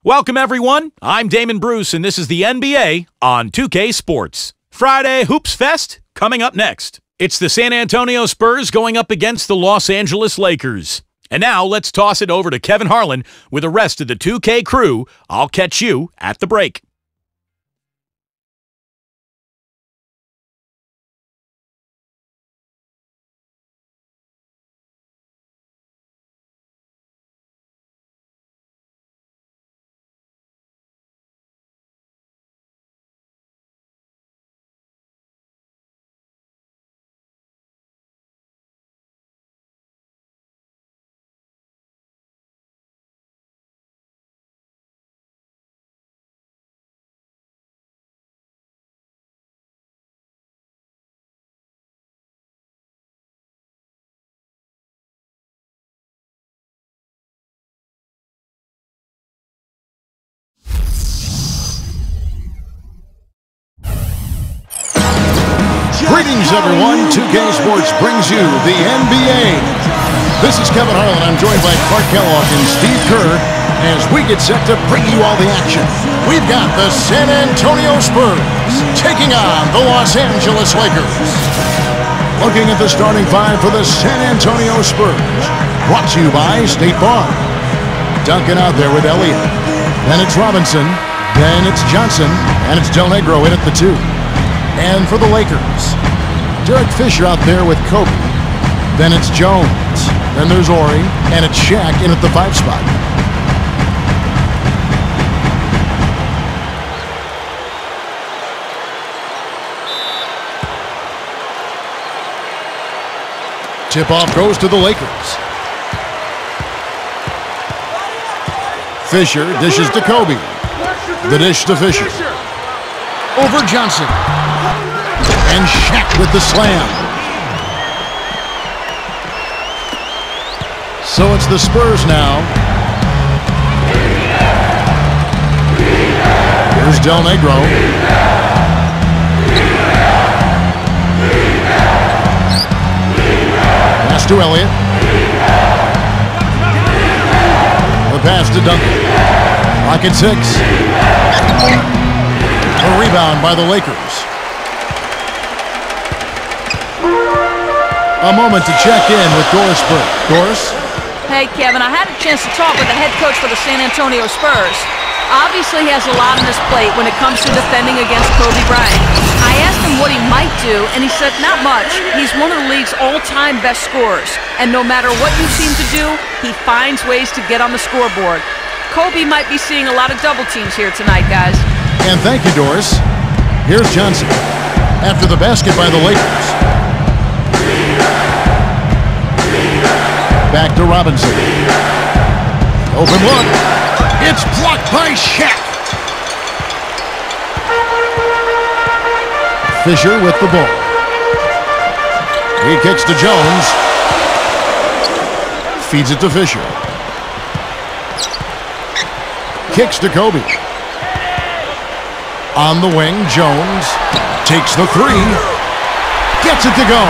Welcome, everyone. I'm Damon Bruce, and this is the NBA on 2K Sports. Friday Hoops Fest coming up next. It's the San Antonio Spurs going up against the Los Angeles Lakers. And now let's toss it over to Kevin Harlan with the rest of the 2K crew. I'll catch you at the break. Greetings, everyone. 2K Sports brings you the NBA. This is Kevin Harlan. I'm joined by Clark Kellogg and Steve Kerr as we get set to bring you all the action. We've got the San Antonio Spurs taking on the Los Angeles Lakers. Looking at the starting five for the San Antonio Spurs. Brought to you by State Farm. Duncan out there with Elliott. Then it's Robinson. Then it's Johnson. And it's Del Negro in at the 2. And for the Lakers, Derek Fisher out there with Kobe. Then it's Jones. Then there's Ori. And it's Shaq in at the 5 spot. Tip-off goes to the Lakers. Fisher dishes to Kobe. The dish to Fisher. Over Johnson. And Shaq with the slam. So it's the Spurs now. Here's Del Negro. Pass to Elliott. The pass to Duncan. Lock at 6. A rebound by the Lakers. A moment to check in with Doris Burke. Doris? Hey, Kevin, I had a chance to talk with the head coach for the San Antonio Spurs. Obviously, he has a lot on his plate when it comes to defending against Kobe Bryant. I asked him what he might do, and he said not much. He's one of the league's all-time best scorers, and no matter what you seem to do, he finds ways to get on the scoreboard. Kobe might be seeing a lot of double teams here tonight, guys. And thank you, Doris. Here's Johnson. After the basket by the Lakers. Back to Robinson. Open look. It's blocked by Shaq. Fisher with the ball. He kicks to Jones. Feeds it to Fisher. Kicks to Kobe. On the wing, Jones takes the 3. Gets it to go.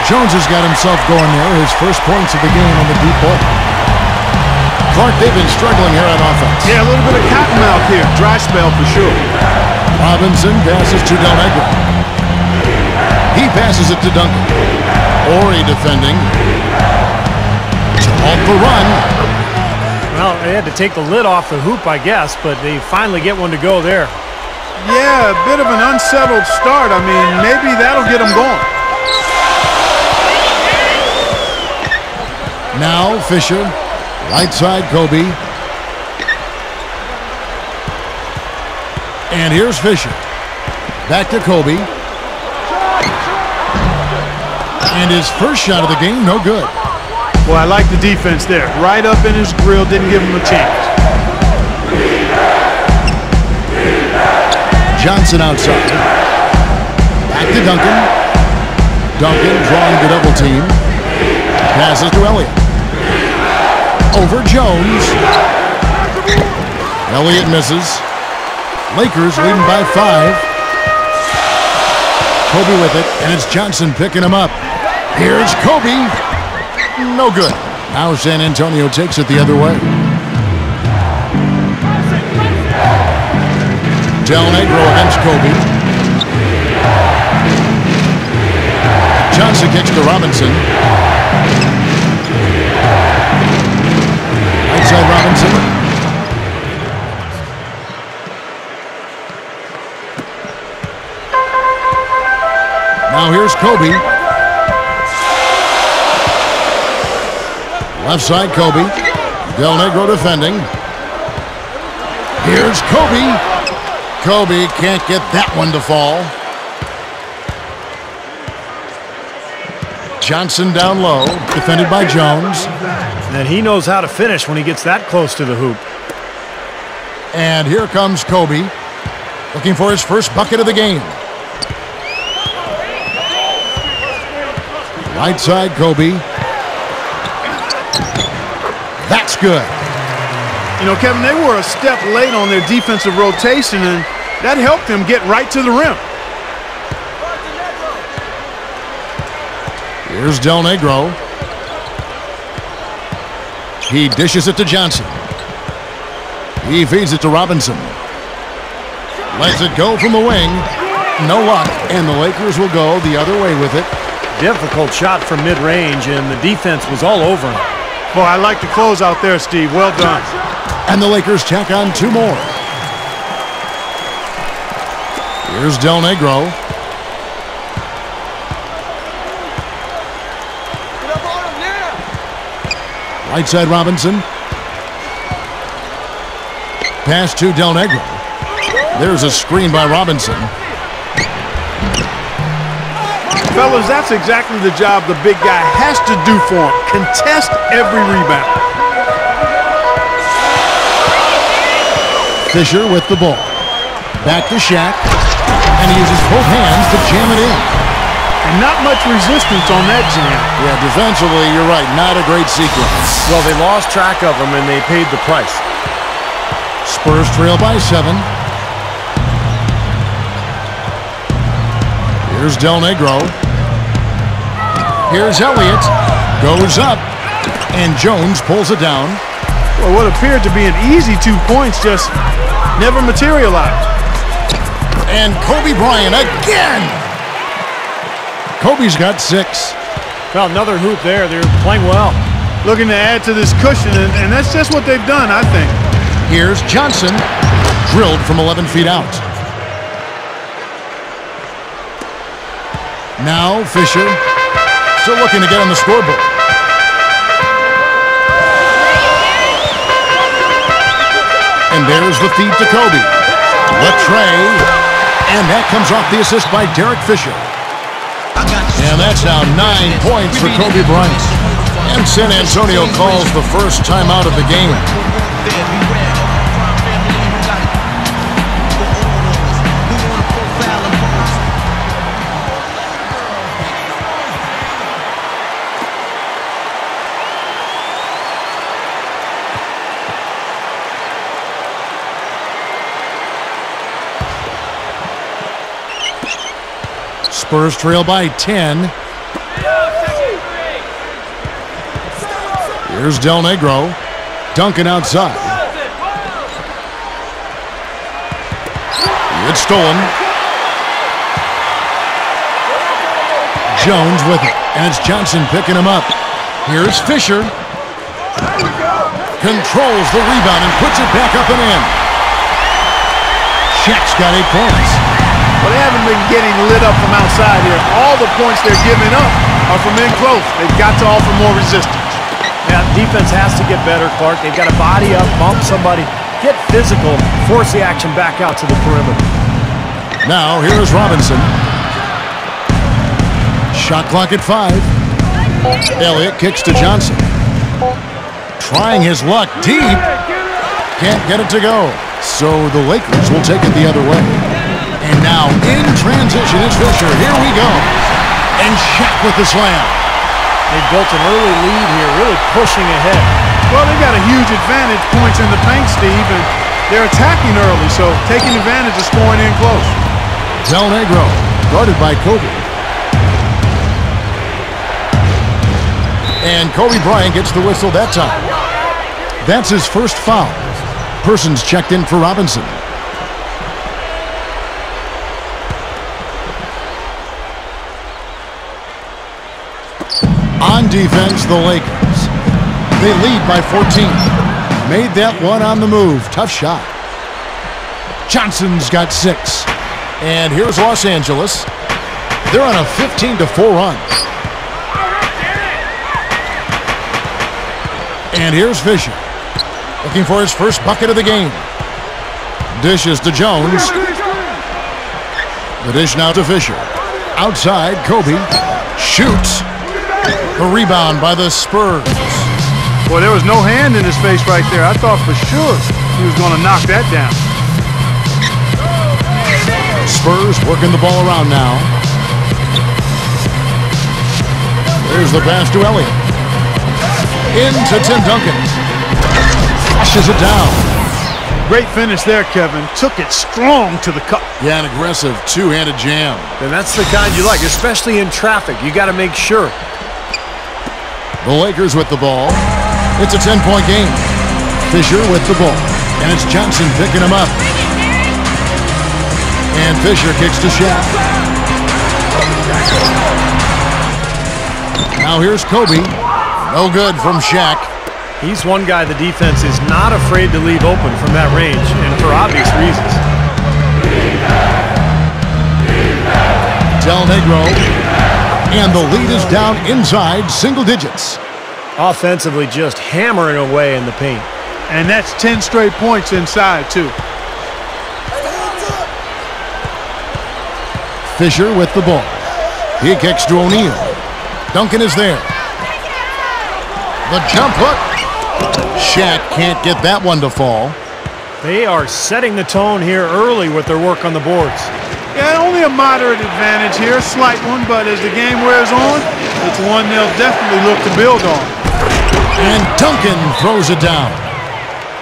Jones has got himself going there. His first points of the game on the deep ball. Clark, they've been struggling here on offense. Yeah, a little bit of cotton mouth here. Dry spell for sure. Robinson passes to Del Negro. He passes it to Duncan. Ori defending. To halt the run. Well, they had to take the lid off the hoop, I guess, but they finally get one to go there. Yeah, a bit of an unsettled start. I mean, maybe that'll get them going. Now Fisher, right side Kobe. And here's Fisher. Back to Kobe. And his first shot of the game, no good. Well, I like the defense there. Right up in his grill, didn't give him a chance. Johnson outside. Back to Duncan. Duncan drawing the double team. Passes to Elliott. Over Jones. Elliott misses. Lakers leading by 5. Kobe with it, and it's Johnson picking him up. Here's Kobe. No good. Now San Antonio takes it the other way. Del Negro against Kobe. Johnson kicks to Robinson. Outside Robinson. Now here's Kobe. Left side Kobe. Del Negro defending. Here's Kobe. Kobe can't get that one to fall. Johnson down low, defended by Jones. And he knows how to finish when he gets that close to the hoop. And here comes Kobe, looking for his first bucket of the game. Right side, Kobe. That's good. You know, Kevin, they were a step late on their defensive rotation, and that helped them get right to the rim. Here's Del Negro. He dishes it to Johnson. He feeds it to Robinson. Lets it go from the wing. No luck, and the Lakers will go the other way with it. Difficult shot from mid-range, and the defense was all over him. Boy, I like the close out there, Steve. Well done. And the Lakers tack on 2 more. Here's Del Negro. Right side Robinson. Pass to Del Negro. There's a screen by Robinson. Fellas, that's exactly the job the big guy has to do for him. Contest every rebound. Fisher with the ball. Back to Shaq. And he uses both hands to jam it in. And not much resistance on that jam. Yeah, defensively, you're right. Not a great sequence. Well, they lost track of him, and they paid the price. Spurs trail by 7. Here's Del Negro. Here's Elliott. Goes up. And Jones pulls it down. Well, what appeared to be an easy 2 points just never materialized. And Kobe Bryant again. Kobe's got 6. Well, another hoop there. They're playing well. Looking to add to this cushion, and that's just what they've done, I think. Here's Johnson. Drilled from 11 feet out. Now Fisher. Still looking to get on the scoreboard. And there's the feed to Kobe. The tray. And that comes off the assist by Derek Fisher. And that's now 9 points for Kobe Bryant. And San Antonio calls the first timeout of the game. Spurs trail by 10. Here's Del Negro. Duncan outside. It's stolen. Jones with it. And it's Johnson picking him up. Here's Fisher. Controls the rebound and puts it back up and in. Shaq's got 8 points. Well, they haven't been getting lit up from outside here. All the points they're giving up are from in close. They've got to offer more resistance. Yeah, defense has to get better, Clark. They've got to body up, bump somebody, get physical, force the action back out to the perimeter. Now, here's Robinson. Shot clock at 5. Elliott kicks to Johnson. Trying his luck deep. Can't get it to go. So the Lakers will take it the other way. And now in transition is Fisher. Here we go. And Shaq with the slam. They built an early lead here, really pushing ahead. Well, they've got a huge advantage, points in the paint, Steve, and they're attacking early, so taking advantage of scoring in close. Del Negro, guarded by Kobe. And Kobe Bryant gets the whistle that time. That's his first foul. Persons checked in for Robinson. On defense, the Lakers. They lead by 14. Made that one on the move. Tough shot. Johnson's got 6. And here's Los Angeles. They're on a 15-4 run. And here's Fisher. Looking for his first bucket of the game. Dishes to Jones. The dish now to Fisher. Outside, Kobe. Shoots. The rebound by the Spurs. Boy, there was no hand in his face right there. I thought for sure he was going to knock that down. Spurs working the ball around now. There's the pass to Elliott. Into Tim Duncan. Flushes it down. Great finish there, Kevin. Took it strong to the cup. Yeah, an aggressive two-handed jam. And that's the kind you like, especially in traffic. You got to make sure. The Lakers with the ball. It's a 10-point game. Fisher with the ball. And it's Johnson picking him up. And Fisher kicks to Shaq. Now here's Kobe. No good from Shaq. He's one guy the defense is not afraid to leave open from that range, and for obvious reasons. Del Negro. And the lead is down inside single digits. Offensively, just hammering away in the paint. And that's 10 straight points inside, too. Fisher with the ball. He kicks to O'Neal. Duncan is there. The jump hook. Shaq can't get that one to fall. They are setting the tone here early with their work on the boards. Yeah, only a moderate advantage here, a slight one, but as the game wears on, it's one they'll definitely look to build on. And Duncan throws it down.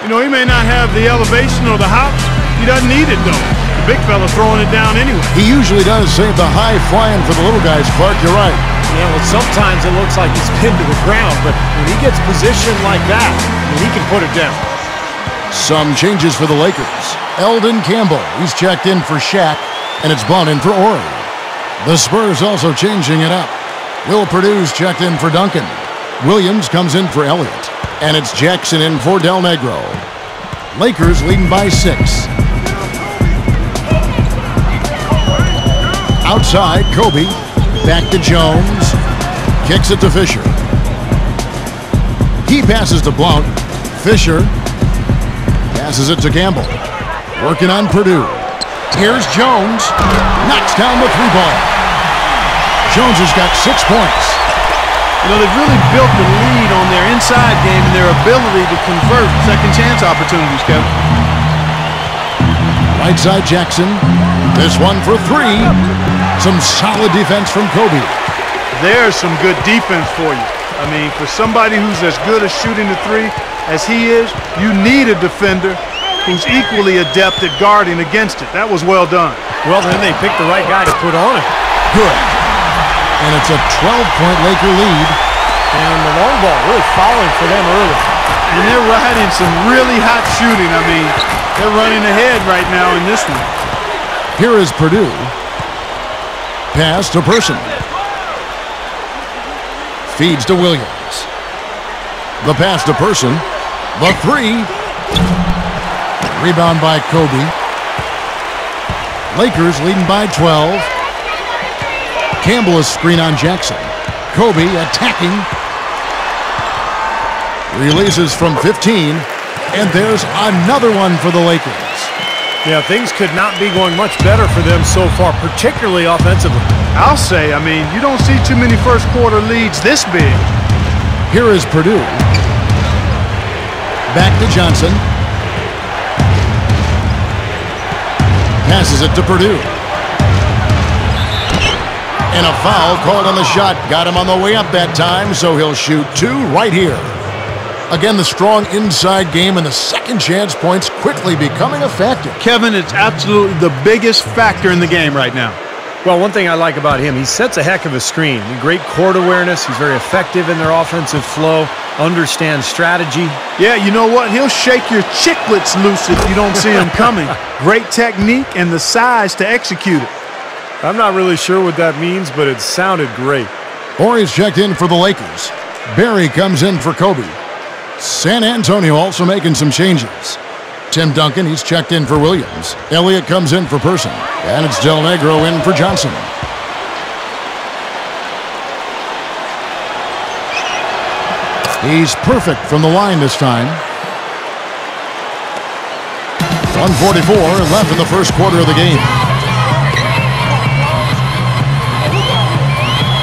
You know, he may not have the elevation or the hop. He doesn't need it, though. The big fella throwing it down anyway. He usually does save the high flying for the little guys, Clark. You're right. Yeah, well, sometimes it looks like he's pinned to the ground, but when he gets positioned like that, he can put it down. Some changes for the Lakers. Eldon Campbell, he's checked in for Shaq, and it's blown in for Ori. The Spurs also changing it up. Will Purdue's checked in for Duncan. Williams comes in for Elliott, and it's Jackson in for Del Negro. Lakers leading by 6. Outside, Kobe. Back to Jones. Kicks it to Fisher. He passes to Blount. Fisher passes it to Campbell. Working on Purdue. Here's Jones. Knocks down the 3-ball. Jones has got 6 points. You know, they've really built the lead on their inside game and their ability to convert second chance opportunities, Kevin. Right side Jackson. This one for 3. Some solid defense from Kobe. There's some good defense for you. I mean, for somebody who's as good at shooting the 3 as he is, you need a defender who's equally adept at guarding against it. That was well done. Well, then they picked the right guy to put on it. Good. And it's a 12-point Laker lead. And the long ball really falling for them early. And they're riding some really hot shooting. I mean, they're running ahead right now in this one. Here is Purdue. Pass to Person. Feeds to Williams. The pass to Person. The 3. Rebound by Kobe. Lakers leading by 12. Campbell is screen on Jackson. Kobe attacking. Releases from 15. And there's another one for the Lakers. Yeah, things could not be going much better for them so far, particularly offensively. I'll say, I mean, you don't see too many first quarter leads this big. Here is Purdue. Back to Johnson. Passes it to Purdue. And a foul called on the shot. Got him on the way up that time, so he'll shoot 2 right here. Again, the strong inside game and the second chance points quickly becoming a factor. Kevin, it's absolutely the biggest factor in the game right now. Well, one thing I like about him, he sets a heck of a screen. Great court awareness. He's very effective in their offensive flow, understands strategy. Yeah, you know what? He'll shake your chiclets loose if you don't see him coming. Great technique and the size to execute it. I'm not really sure what that means, but it sounded great. Horry's checked in for the Lakers. Barry comes in for Kobe. San Antonio also making some changes. Tim Duncan, he's checked in for Williams. Elliott comes in for Person. And it's Del Negro in for Johnson. He's perfect from the line this time. 1:44 left in the first quarter of the game.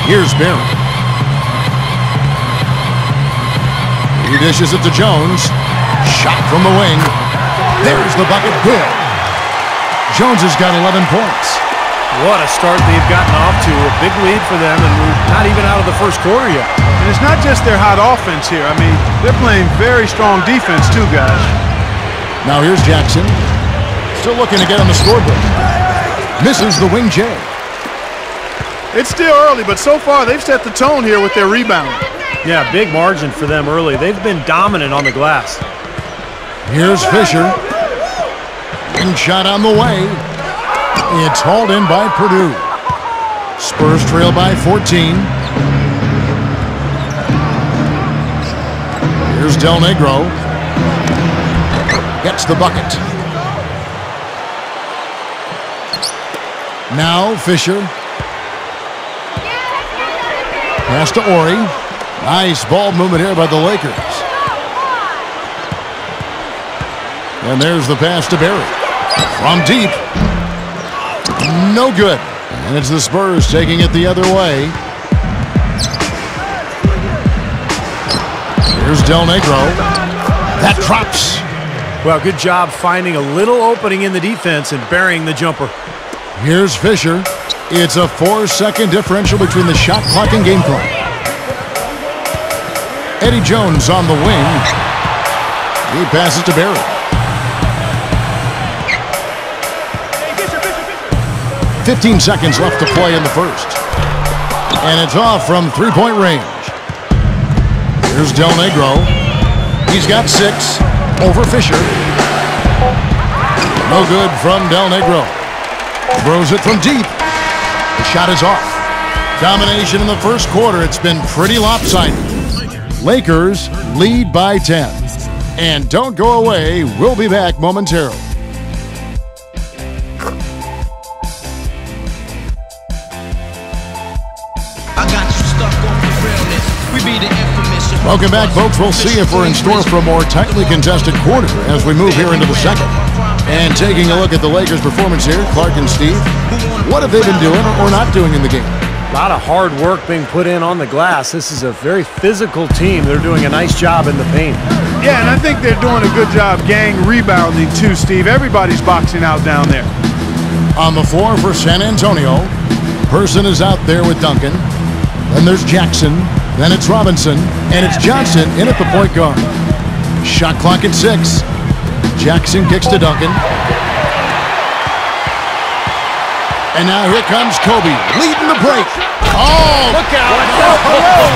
Here's Barry. He dishes it to Jones. Shot from the wing. There's the bucket. Good. Jones has got 11 points. What a start they've gotten off to. A big lead for them, and we're not even out of the first quarter yet. And it's not just their hot offense here. I mean, they're playing very strong defense too, guys. Now here's Jackson. Still looking to get on the scoreboard. Misses the wing J. It's still early, but so far they've set the tone here with their rebounding. Yeah, big margin for them early. They've been dominant on the glass. Here's Fisher. And shot on the way. It's hauled in by Purdue. Spurs trail by 14. Here's Del Negro. Gets the bucket. Now Fisher. Pass to Horry. Nice ball movement here by the Lakers. And there's the pass to Barry. From deep. No good. And it's the Spurs taking it the other way. Here's Del Negro. That drops. Well, good job finding a little opening in the defense and burying the jumper. Here's Fisher. It's a 4-second differential between the shot clock and game clock. Eddie Jones on the wing. He passes to Barry. 15 seconds left to play in the first. And it's off from three-point range. Here's Del Negro. He's got 6 over Fisher. No good from Del Negro. Throws it from deep. The shot is off. Domination in the first quarter. It's been pretty lopsided. Lakers lead by 10. And don't go away. We'll be back momentarily. Welcome back, folks. We'll see if we're in store for a more tightly contested quarter as we move here into the second. And taking a look at the Lakers' performance here, Clark and Steve, what have they been doing or not doing in the game? A lot of hard work being put in on the glass. This is a very physical team. They're doing a nice job in the paint. Yeah, and I think they're doing a good job gang rebounding too, Steve. Everybody's boxing out down there. On the floor for San Antonio, Person is out there with Duncan. Then there's Jackson. Then it's Robinson. And it's Johnson in at the point guard. Shot clock at 6. Jackson kicks to Duncan. And now here comes Kobe, leading the break. Oh, look out.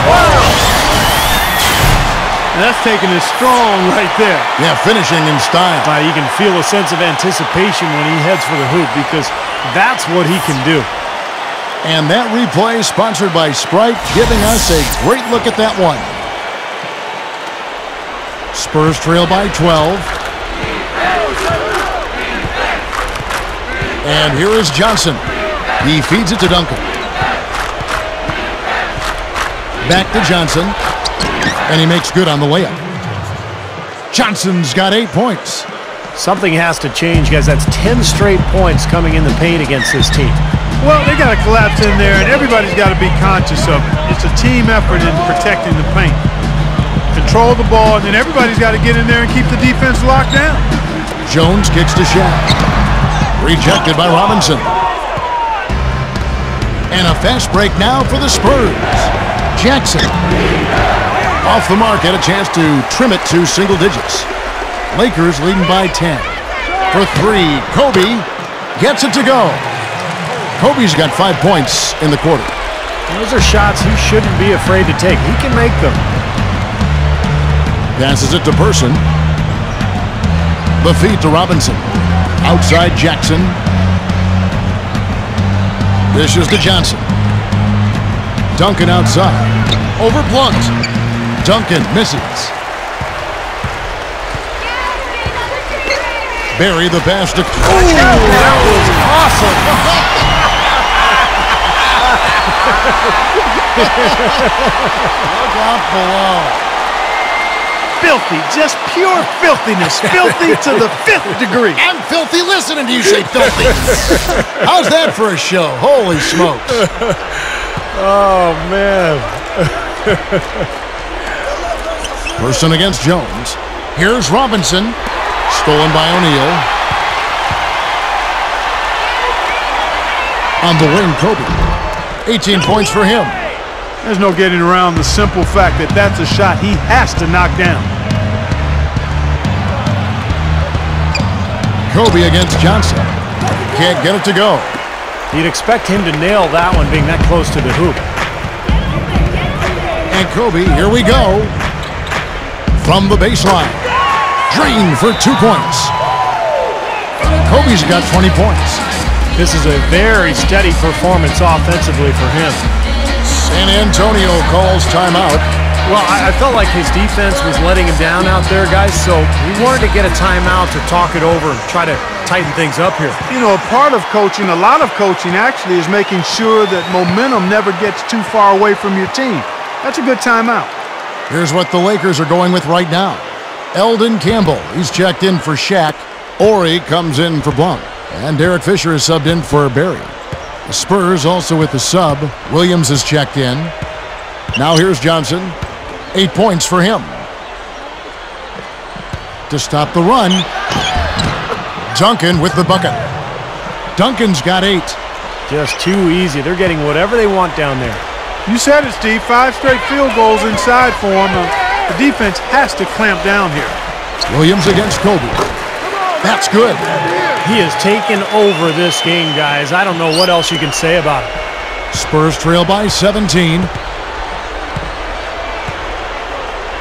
Wow. That's taking it strong right there. Yeah, finishing in style. You can feel a sense of anticipation when he heads for the hoop because that's what he can do. And that replay sponsored by Sprite, giving us a great look at that one. Spurs trail by 12. And here is Johnson. He feeds it to Duncan. Back to Johnson. And he makes good on the layup. Johnson's got 8 points. Something has to change, guys. That's 10 straight points coming in the paint against this team. Well, they got to collapse in there, and everybody's got to be conscious of it. It's a team effort in protecting the paint. Control the ball, and then everybody's got to get in there and keep the defense locked down. Jones kicks to Shaq. Rejected by Robinson. And a fast break now for the Spurs. Jackson. Off the mark, had a chance to trim it to single digits. Lakers leading by 10. For 3, Kobe gets it to go. Kobe's got 5 points in the quarter. Those are shots he shouldn't be afraid to take. He can make them. Passes it to Person. The feed to Robinson. Outside Jackson. Dishes to Johnson. Duncan outside. Over Blunt. Duncan misses. Barry the pass to... Oh, that was awesome. Look out below. Filthy, just pure filthiness. Filthy to the 5th degree. I'm filthy listening to you say filthy. How's that for a show? Holy smokes. Oh, man. Person against Jones. Here's Robinson. Stolen by O'Neal. On the wing, Kobe. 18 points for him. There's no getting around the simple fact that that's a shot he has to knock down. Kobe against Johnson. Can't get it to go. You'd expect him to nail that one being that close to the hoop. And Kobe, here we go. From the baseline. Drain for 2 points. Kobe's got 20 points. This is a very steady performance offensively for him. San Antonio calls timeout. Well, I felt like his defense was letting him down out there, guys, so he wanted to get a timeout to talk it over and try to tighten things up here. You know, a part of coaching, a lot of coaching actually, is making sure that momentum never gets too far away from your team. That's a good timeout. Here's what the Lakers are going with right now. Eldon Campbell, he's checked in for Shaq. Ori comes in for Blunt. And Derek Fisher is subbed in for Barry. The Spurs also with the sub. Williams is checked in. Now here's Johnson. 8 points for him. To stop the run, Duncan with the bucket. Duncan's got 8. Just too easy. They're getting whatever they want down there. You said it, Steve. 5 straight field goals inside for him. The defense has to clamp down here. Williams against Kobe. That's good. He has taken over this game, guys. I don't know what else you can say about it. Spurs trail by 17.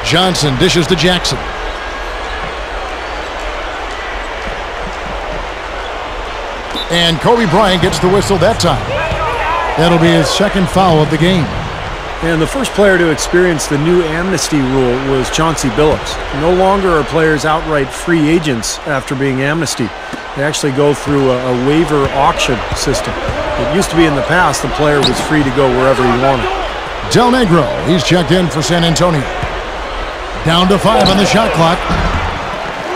Johnson dishes to Jackson. And Kobe Bryant gets the whistle that time. That'll be his second foul of the game. And the first player to experience the new amnesty rule was Chauncey Billups. No longer are players outright free agents after being amnestied. They actually go through a waiver auction system. It used to be in the past the player was free to go wherever he wanted. Del Negro, he's checked in for San Antonio. Down to 5 on the shot clock.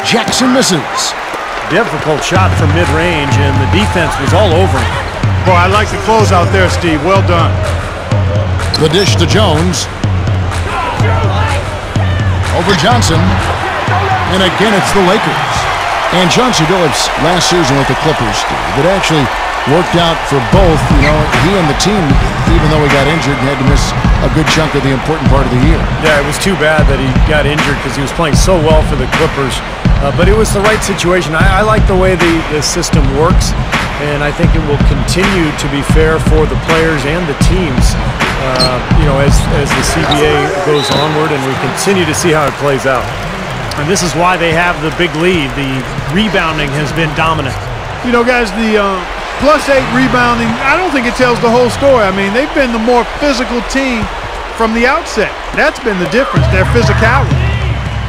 Jackson misses. Difficult shot from mid-range, and the defense was all over him. Boy, I like the close out there, Steve. Well done. The dish to Jones. Over Johnson. And again, it's the Lakers. And Chauncey Billups last season with the Clippers, Steve, it actually worked out for both. You know, he and the team, even though he got injured, had to miss a good chunk of the important part of the year. Yeah, it was too bad that he got injured because he was playing so well for the Clippers. But it was the right situation. I like the way the system works, and I think it will continue to be fair for the players and the teams, you know, as the CBA goes onward, and we continue to see how it plays out. And this is why they have the big lead. The rebounding has been dominant. You know, guys, the +8 rebounding, I don't think it tells the whole story. I mean, they've been the more physical team from the outset. That's been the difference, their physicality.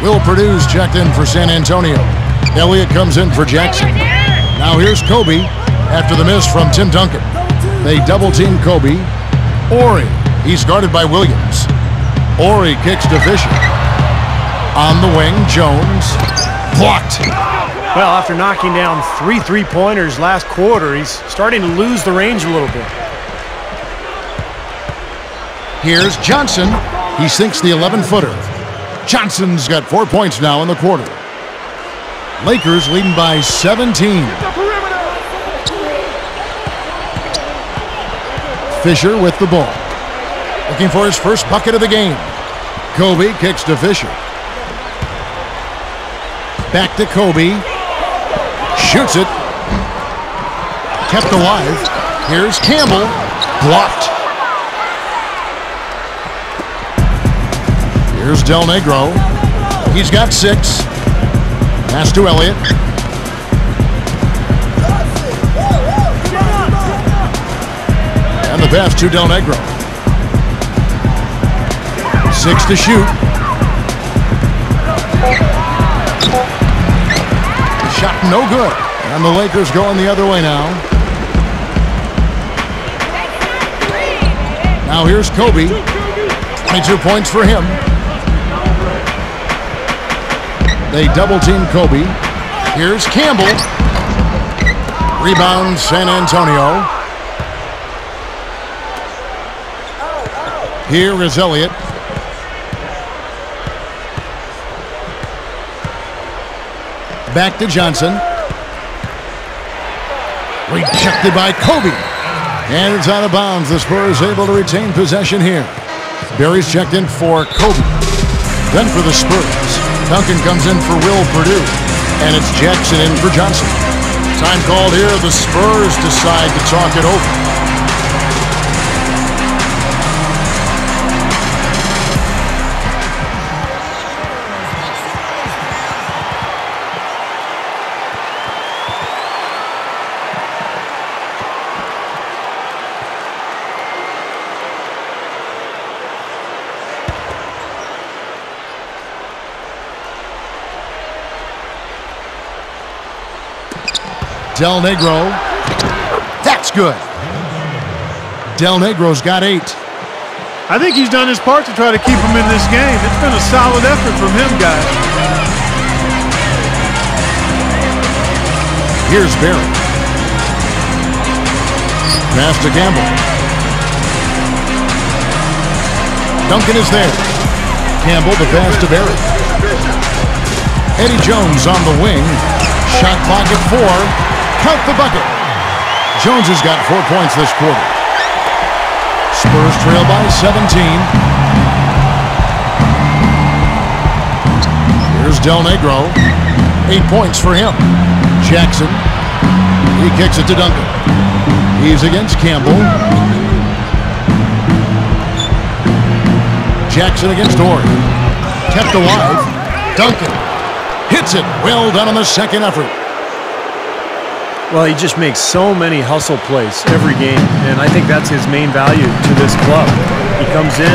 Will Purdue's checked in for San Antonio. Elliott comes in for Jackson. Now here's Kobe after the miss from Tim Duncan. They double-team Kobe. Ori, he's guarded by Williams. Ori kicks to Fisher. On the wing, Jones. Blocked. Well, after knocking down 3 3-pointers last quarter, he's starting to lose the range a little bit. Here's Johnson. He sinks the 11-footer. Johnson's got 4 points now in the quarter. Lakers leading by 17. Fisher with the ball. Looking for his first bucket of the game. Kobe kicks to Fisher. Back to Kobe. Shoots it. Kept alive. Here's Campbell. Blocked. Here's Del Negro. He's got 6. Pass to Elliott. And the pass to Del Negro. 6 to shoot. Shot no good. And the Lakers going the other way now. Now here's Kobe. 22 points for him. They double-team Kobe. Here's Campbell. Rebound San Antonio. Here is Elliott. Back to Johnson. Rejected by Kobe. And it's out of bounds. The Spurs able to retain possession here. Barry's checked in for Kobe. Then for the Spurs, Duncan comes in for Will Perdue. And it's Jackson in for Johnson. Time called here. The Spurs decide to talk it over. Del Negro. That's good. Del Negro's got 8. I think he's done his part to try to keep him in this game. It's been a solid effort from him, guys. Here's Barry. Pass to Campbell. Duncan is there. Campbell, the pass to Barry. Eddie Jones on the wing. Shot clock at 4. Count the bucket. Jones has got 4 points this quarter. Spurs trail by 17. Here's Del Negro. 8 points for him. Jackson. He kicks it to Duncan. He's against Campbell. Jackson against Horry. Kept alive. Duncan hits it. Well done on the second effort. Well, he just makes so many hustle plays every game, and I think that's his main value to this club. He comes in,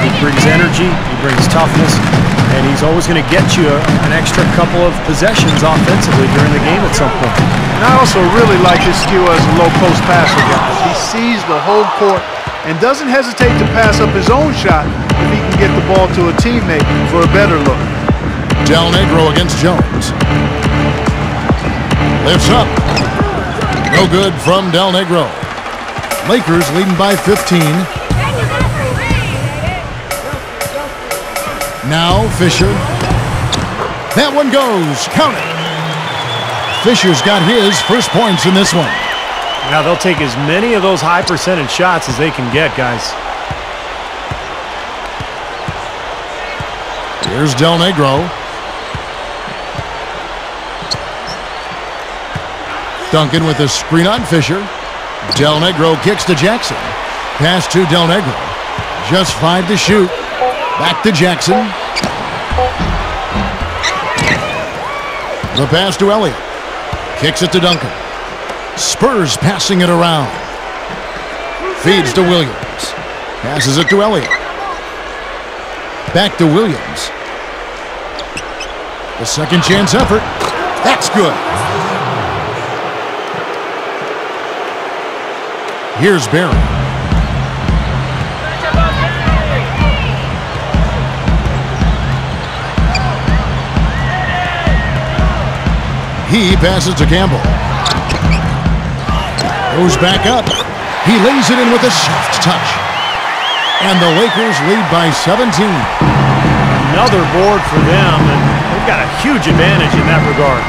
he brings energy, he brings toughness, and he's always going to get you an extra couple of possessions offensively during the game at some point. And I also really like his skill as a low-post passer, guys. He sees the whole court and doesn't hesitate to pass up his own shot if he can get the ball to a teammate for a better look. Del Negro against Jones. Lifts up. No good from Del Negro. Lakers leading by 15. Now Fisher. That one goes. Count it. Fisher's got his first points in this one. Now they'll take as many of those high percentage shots as they can get, guys. Here's Del Negro. Duncan with a screen on Fisher. Del Negro kicks to Jackson. Pass to Del Negro. Just 5 to shoot. Back to Jackson. The pass to Elliott. Kicks it to Duncan. Spurs passing it around. Feeds to Williams. Passes it to Elliott. Back to Williams. The second chance effort. That's good. Here's Barry. He passes to Campbell. Goes back up. He lays it in with a soft touch. And the Lakers lead by 17. Another board for them, and they've got a huge advantage in that regard.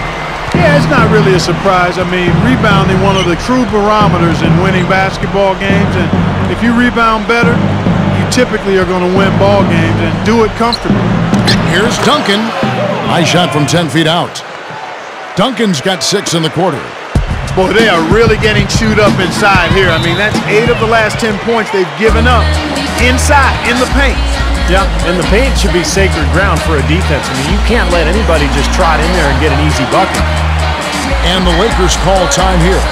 Yeah, it's not really a surprise. I mean, rebounding one of the true barometers in winning basketball games, and if you rebound better, you typically are going to win ball games and do it comfortably. Here's Duncan. Nice shot from 10 feet out. Duncan's got 6 in the quarter. Boy, they are really getting chewed up inside here. I mean, that's 8 of the last 10 points they've given up inside, in the paint. Yeah, and the paint should be sacred ground for a defense. I mean, you can't let anybody just trot in there and get an easy bucket. And the Lakers call time here.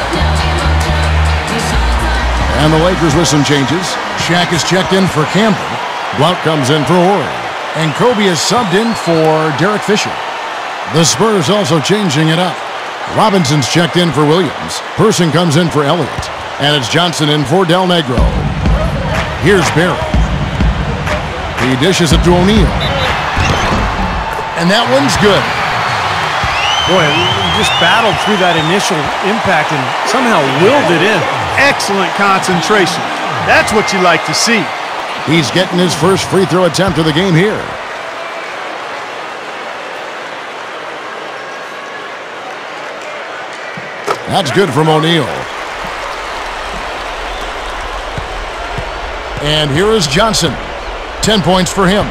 And the Lakers with some changes. Shaq is checked in for Campbell. Blount comes in for Horry. And Kobe is subbed in for Derek Fisher. The Spurs also changing it up. Robinson's checked in for Williams. Person comes in for Elliott. And it's Johnson in for Del Negro. Here's Barry. He dishes it to O'Neal. And that one's good. Boy, he just battled through that initial impact and somehow willed it in. Excellent concentration. That's what you like to see. He's getting his first free throw attempt of the game here. That's good from O'Neal. And here is Johnson. 10 points for him.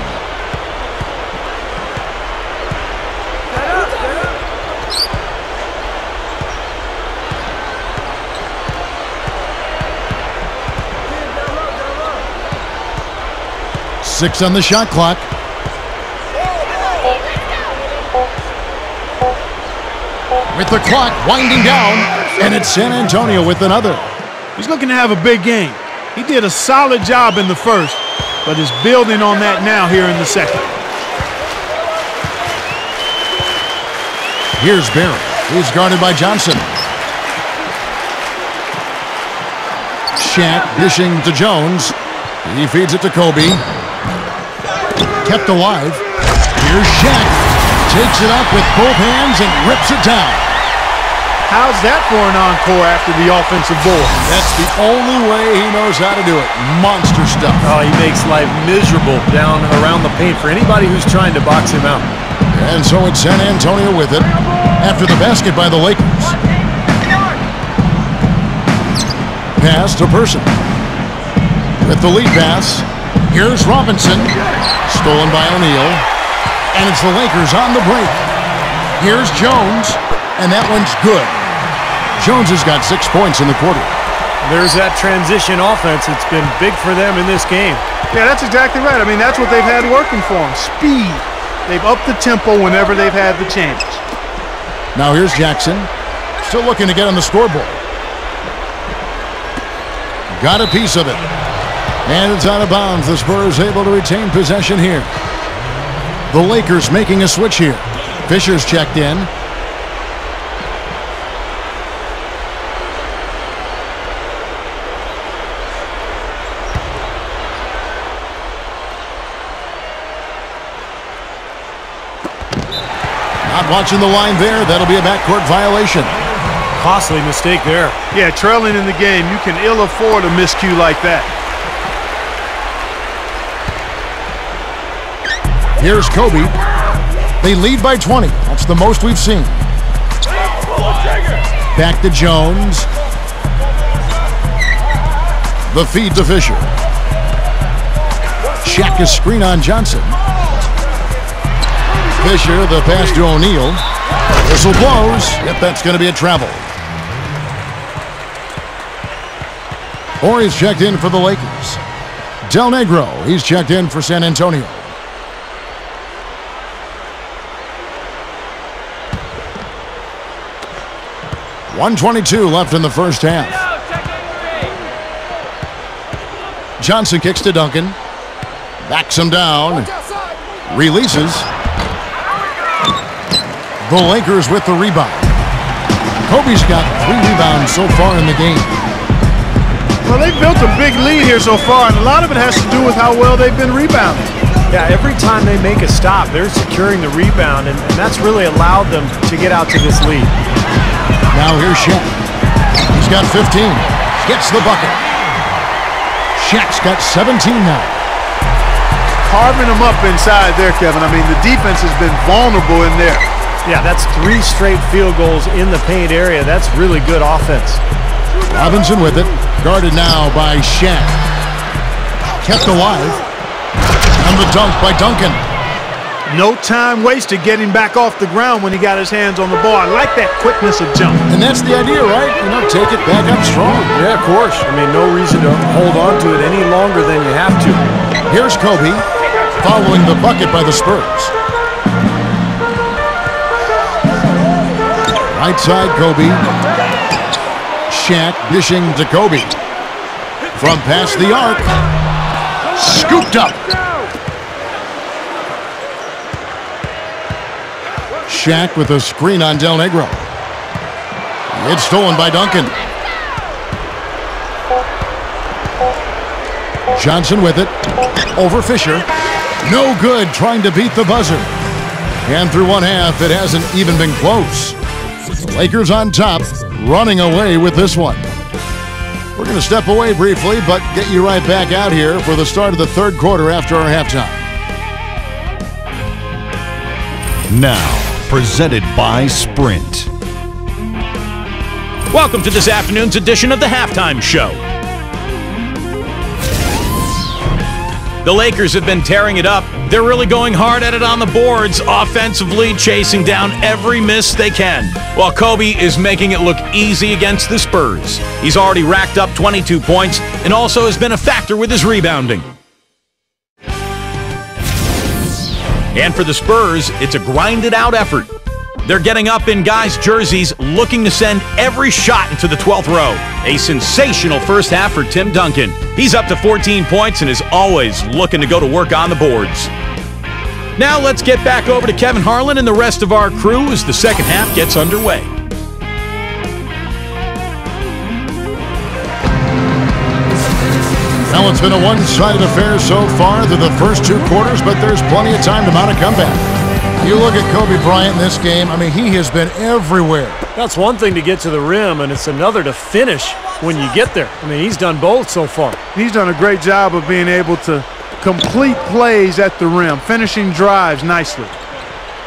Six on the shot clock. With the clock winding down, and it's San Antonio with another. He's looking to have a big game. He did a solid job in the first, but is building on that now here in the second. Here's Barry. He's guarded by Johnson. Shaq dishing to Jones. He feeds it to Kobe. Kept alive. Here's Shaq. Takes it up with both hands and rips it down. How's that for an encore after the offensive board? That's the only way he knows how to do it. Monster stuff. Oh, he makes life miserable down around the paint for anybody who's trying to box him out. And so it's San Antonio with it after the basket by the Lakers. Pass to Person. With the lead pass, here's Robinson. Stolen by O'Neal. And it's the Lakers on the break. Here's Jones. And that one's good. Jones has got 6 points in the quarter. There's that transition offense. It's been big for them in this game. Yeah, that's exactly right. I mean, that's what they've had working for them. Speed. They've upped the tempo whenever they've had the chance. Now here's Jackson. Still looking to get on the scoreboard. Got a piece of it. And it's out of bounds. The Spurs able to retain possession here. The Lakers making a switch here. Fisher's checked in. Not watching the line there. That'll be a backcourt violation. Costly mistake there. Yeah, trailing in the game, you can ill afford a miscue like that. Here's Kobe. They lead by 20. That's the most we've seen. Back to Jones. The feed to Fisher. Shaq is screen on Johnson. Fisher, the pass to O'Neal. Whistle blows. Yep, that's going to be a travel. Horry's checked in for the Lakers. Del Negro, he's checked in for San Antonio. .122 left in the first half. Johnson kicks to Duncan. Backs him down. Releases. The Lakers with the rebound. Kobe's got 3 rebounds so far in the game. Well, they've built a big lead here so far, and a lot of it has to do with how well they've been rebounding. Yeah, every time they make a stop, they're securing the rebound, and that's really allowed them to get out to this lead. Now here's Shaq. He's got 15. Gets the bucket. Shaq's got 17 now. Carving them up inside there, Kevin. I mean, the defense has been vulnerable in there. Yeah, that's 3 straight field goals in the paint area. That's really good offense. Robinson with it. Guarded now by Shaq. Kept alive. And the dunk by Duncan. No time wasted getting back off the ground when he got his hands on the ball. I like that quickness of jump. And that's the idea, right? You know, take it back up strong. Yeah, of course. I mean, no reason to hold on to it any longer than you have to. Here's Kobe, following the bucket by the Spurs. Right side, Kobe. Shaq dishing to Kobe. From past the arc. Scooped up. Shaq with a screen on Del Negro. It's stolen by Duncan. Johnson with it. Over Fisher. No good trying to beat the buzzer. And through one half, it hasn't even been close. The Lakers on top, running away with this one. We're going to step away briefly, but get you right back out here for the start of the third quarter after our halftime. Now, presented by Sprint. Welcome to this afternoon's edition of the Halftime Show. The Lakers have been tearing it up. They're really going hard at it on the boards, offensively chasing down every miss they can, while Kobe is making it look easy against the Spurs. He's already racked up 22 points and also has been a factor with his rebounding. And for the Spurs, it's a grinded-out effort. They're getting up in guys' jerseys, looking to send every shot into the 12th row. A sensational first half for Tim Duncan. He's up to 14 points and is always looking to go to work on the boards. Now let's get back over to Kevin Harlan and the rest of our crew as the second half gets underway. Well, it's been a one-sided affair so far through the first two quarters, but there's plenty of time to mount a comeback. You look at Kobe Bryant in this game, I mean, he has been everywhere. That's one thing to get to the rim, and it's another to finish when you get there. I mean, he's done both so far. He's done a great job of being able to complete plays at the rim, finishing drives nicely.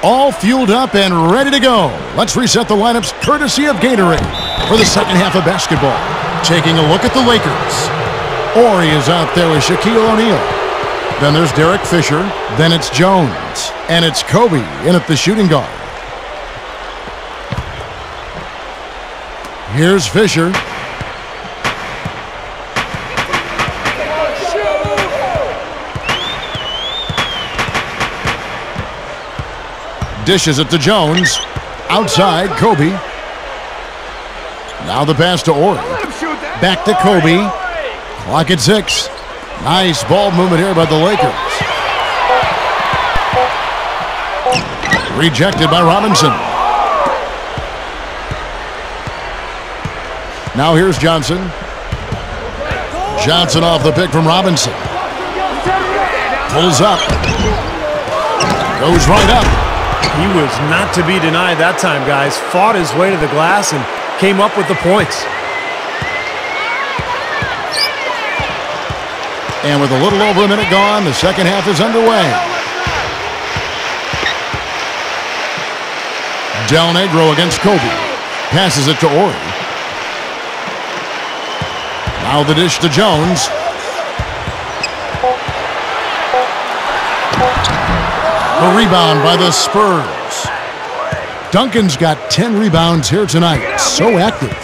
All fueled up and ready to go. Let's reset the lineups courtesy of Gatorade for the second half of basketball. Taking a look at the Lakers. Ori is out there with Shaquille O'Neal. Then there's Derek Fisher. Then it's Jones. And it's Kobe in at the shooting guard. Here's Fisher. Dishes it to Jones. Outside, Kobe. Now the pass to Ori. Back to Kobe. Clock at 6. Nice ball movement here by the Lakers. Rejected by Robinson. Now here's Johnson. Johnson off the pick from Robinson. Pulls up. Goes right up. He was not to be denied that time, guys. Fought his way to the glass and came up with the points. And with a little over a minute gone, the second half is underway. Del Negro against Kobe. Passes it to Ori. Now the dish to Jones. A rebound by the Spurs. Duncan's got 10 rebounds here tonight. So active.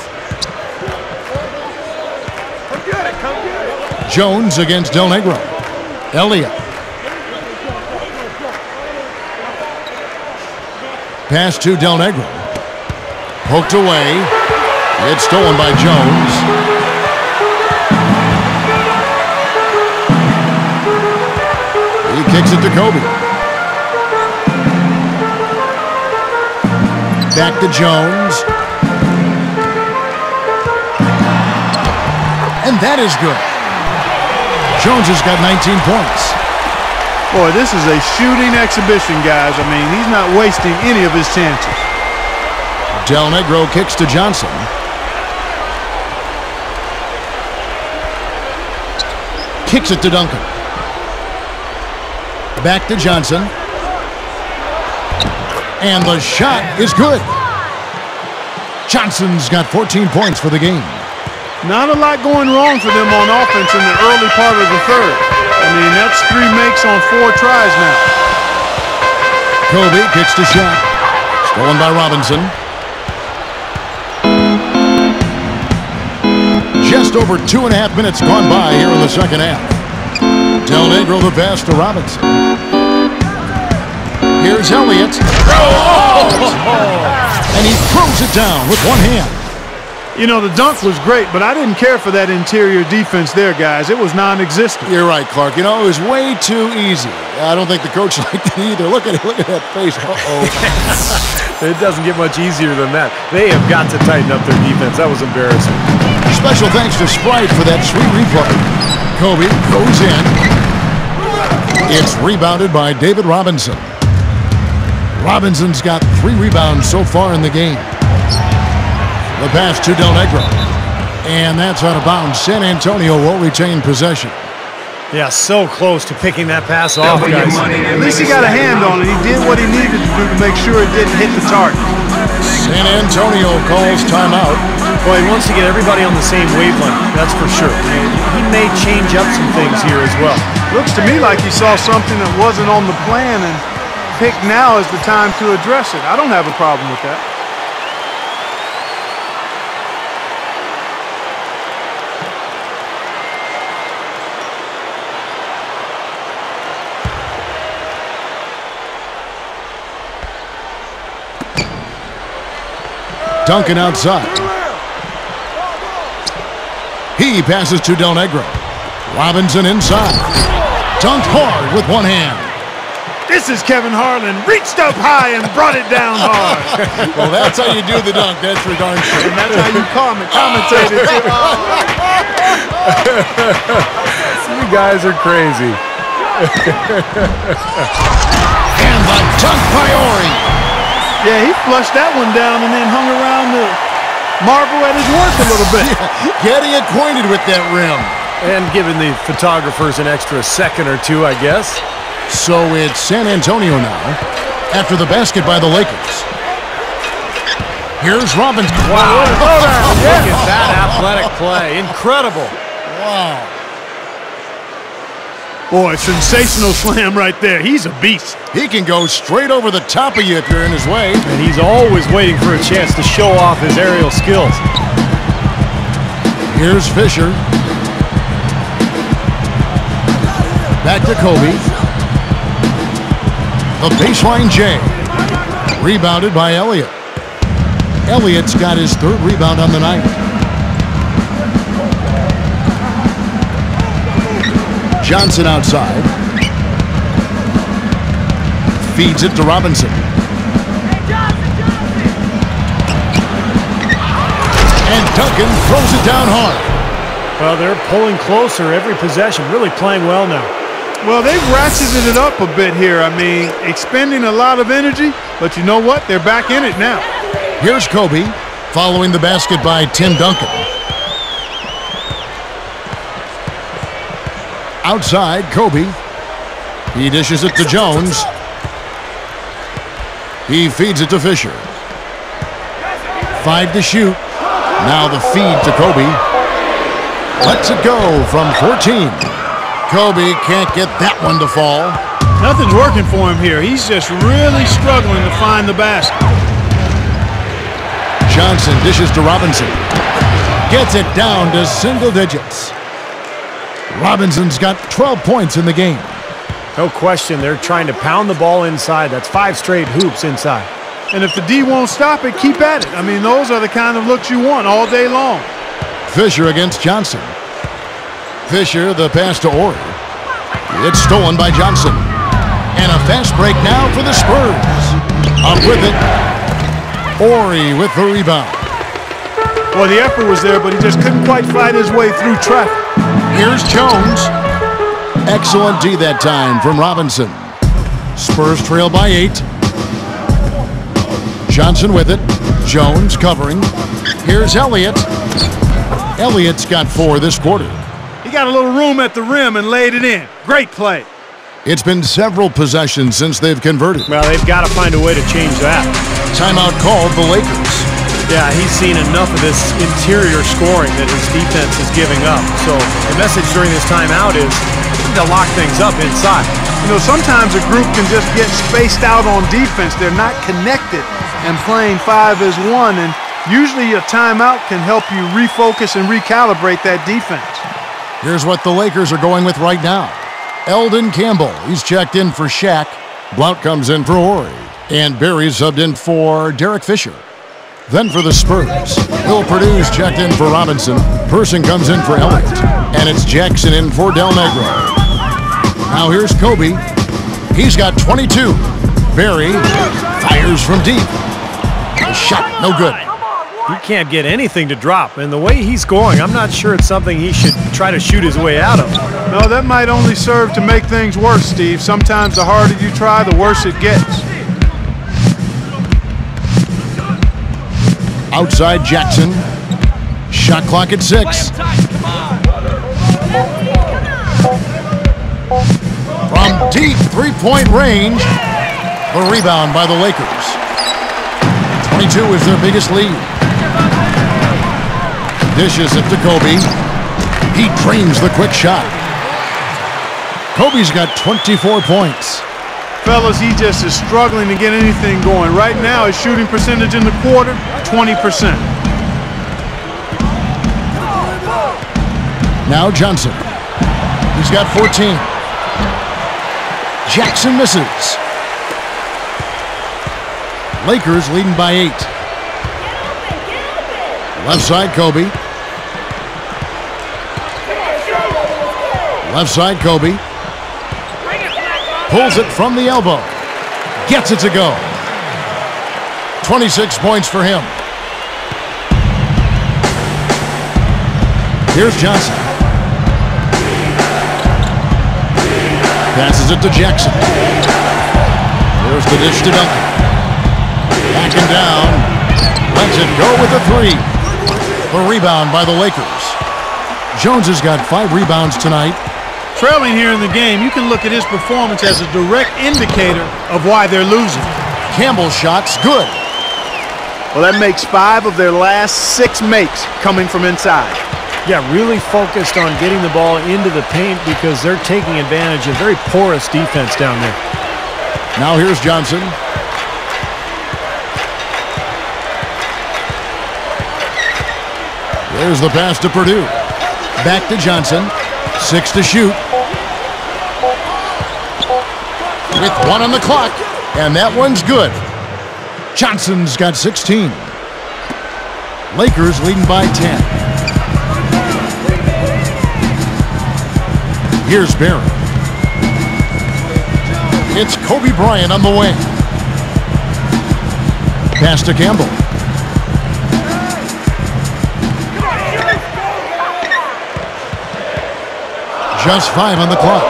Jones against Del Negro. Elliott. Pass to Del Negro. Poked away. It's stolen by Jones. He kicks it to Kobe. Back to Jones. And that is good. Jones has got 19 points. Boy, this is a shooting exhibition, guys. I mean, he's not wasting any of his chances. Del Negro kicks to Johnson. Kicks it to Duncan. Back to Johnson. And the shot is good. Johnson's got 14 points for the game. Not a lot going wrong for them on offense in the early part of the third. I mean, that's 3 makes on 4 tries now. Kobe kicks to Shaq. Stolen by Robinson. Just over 2.5 minutes gone by here in the second half. Del Negro the pass to Robinson. Here's Elliott. Oh! And he throws it down with one hand. You know, the dunk was great, but I didn't care for that interior defense there, guys. It was non-existent. You're right, Clark. You know, it was way too easy. I don't think the coach liked it either. Look at it. Look at that face. Uh-oh. It doesn't get much easier than that. They have got to tighten up their defense. That was embarrassing. Special thanks to Sprite for that sweet replay. Kobe goes in. It's rebounded by David Robinson. Robinson's got 3 rebounds so far in the game. The pass to Del Negro. And that's out of bounds. San Antonio will retain possession. Yeah, so close to picking that pass off, guys. At least he got a hand on it. He did what he needed to do to make sure it didn't hit the target. San Antonio calls timeout. Boy, he wants to get everybody on the same wavelength, that's for sure. He may change up some things here as well. Looks to me like he saw something that wasn't on the plan and picked now is the time to address it. I don't have a problem with that. Duncan outside. He passes to Del Negro. Robinson inside. Dunked hard with one hand. This is Kevin Harlan. Reached up high and brought it down hard. Well, that's how you do the dunk. That's for darn sure. And that's how you commentate it. You guys are crazy. And the dunk by Ori. Yeah, he flushed that one down and then hung around to marvel at his work a little bit. Getting acquainted with that rim. And giving the photographers an extra second or two, I guess. So it's San Antonio now after the basket by the Lakers. Here's Robinson. Wow. Look at that athletic play. Incredible. Wow. Boy, sensational slam right there. He's a beast. He can go straight over the top of you if you're in his way. And he's always waiting for a chance to show off his aerial skills. Here's Fisher. Back to Kobe. The baseline J. Rebounded by Elliott. Elliott's got his 3rd rebound on the night. Johnson outside. Feeds it to Robinson. And Duncan throws it down hard. Well, they're pulling closer every possession. Really playing well now. Well, they've ratcheted it up a bit here. I mean, expending a lot of energy, but you know what? They're back in it now. Here's Kobe, following the basket by Tim Duncan. Outside, Kobe. He dishes it to Jones. He feeds it to Fisher. 5 to shoot. Now the feed to Kobe. Lets it go from 14. Kobe can't get that one to fall. Nothing's working for him here. He's just really struggling to find the basket. Johnson dishes to Robinson. Gets it down to single digits. Robinson's got 12 points in the game. No question, they're trying to pound the ball inside. That's 5 straight hoops inside. And if the D won't stop it, keep at it. I mean, those are the kind of looks you want all day long. Fisher against Johnson. Fisher, the pass to Ori. It's stolen by Johnson. And a fast break now for the Spurs. Up with it. Ori with the rebound. Well, the effort was there, but he just couldn't quite fight his way through traffic. Here's Jones. Excellent D that time from Robinson. Spurs trail by 8. Johnson with it. Jones covering. Here's Elliott. Elliott's got 4 this quarter. He got a little room at the rim and laid it in. Great play. It's been several possessions since they've converted. Well, they've got to find a way to change that. Timeout called the Lakers. Yeah, he's seen enough of this interior scoring that his defense is giving up. So the message during this timeout is to lock things up inside. You know, sometimes a group can just get spaced out on defense. They're not connected and playing 5 as 1. And usually a timeout can help you refocus and recalibrate that defense. Here's what the Lakers are going with right now. Eldon Campbell, he's checked in for Shaq. Blount comes in for Ori. And Barry subbed in for Derek Fisher. Then for the Spurs, Will Purdue's checked in for Robinson. Person comes in for Elliott. And it's Jackson in for Del Negro. Now here's Kobe. He's got 22. Barry fires from deep. The shot, no good. He can't get anything to drop. And the way he's scoring, I'm not sure it's something he should try to shoot his way out of. No, that might only serve to make things worse, Steve. Sometimes the harder you try, the worse it gets. Outside Jackson. Shot clock at 6. From deep three-point range. The rebound by the Lakers. 22 is their biggest lead. Dishes it to Kobe. He drains the quick shot. Kobe's got 24 points. Fellas, he just is struggling to get anything going. Right now, his shooting percentage in the quarter, 20%. Now Johnson. He's got 14. Jackson misses. Lakers leading by 8. Left side, Kobe. Left side, Kobe. Pulls it from the elbow. Gets it to go. 26 points for him. Here's Johnson. Passes it to Jackson. There's the dish to Duncan. Backing down. Lets it go with a 3. The rebound by the Lakers. Jones has got 5 rebounds tonight. Trailing here in the game, you can look at his performance as a direct indicator of why they're losing. Campbell's shot's good. Well, that makes 5 of their last 6 makes coming from inside. Yeah, really focused on getting the ball into the paint because they're taking advantage of very porous defense down there. Now here's Johnson. There's the pass to Purdue. Back to Johnson. 6 to shoot. With 1 on the clock. And that one's good. Johnson's got 16. Lakers leading by 10. Here's Barry. It's Kobe Bryant on the wing. Pass to Campbell. Just 5 on the clock.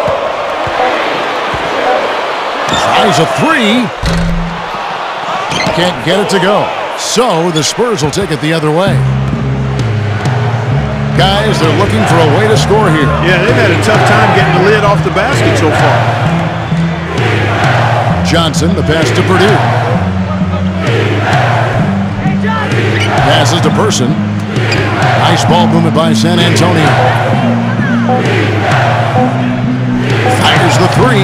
Tries a 3. Can't get it to go. So the Spurs will take it the other way. Guys, they're looking for a way to score here. Yeah, they've had a tough time getting the lid off the basket so far. Johnson, the pass to Purdue. Passes to Person. Nice ball movement by San Antonio. Fires the 3.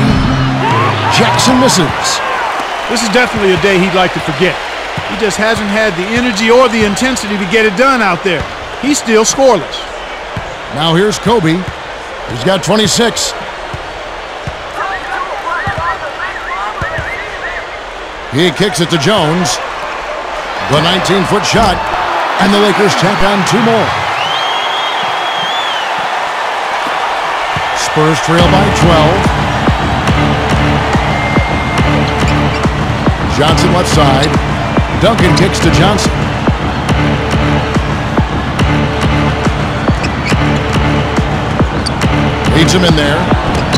Jackson misses. This is definitely a day he'd like to forget. He just hasn't had the energy or the intensity to get it done out there. He's still scoreless. Now here's Kobe. He's got 26. He kicks it to Jones. The 19-foot shot. And the Lakers tack on 2 more. Spurs trail by 12. Johnson left side. Duncan kicks to Johnson. Leads him in there.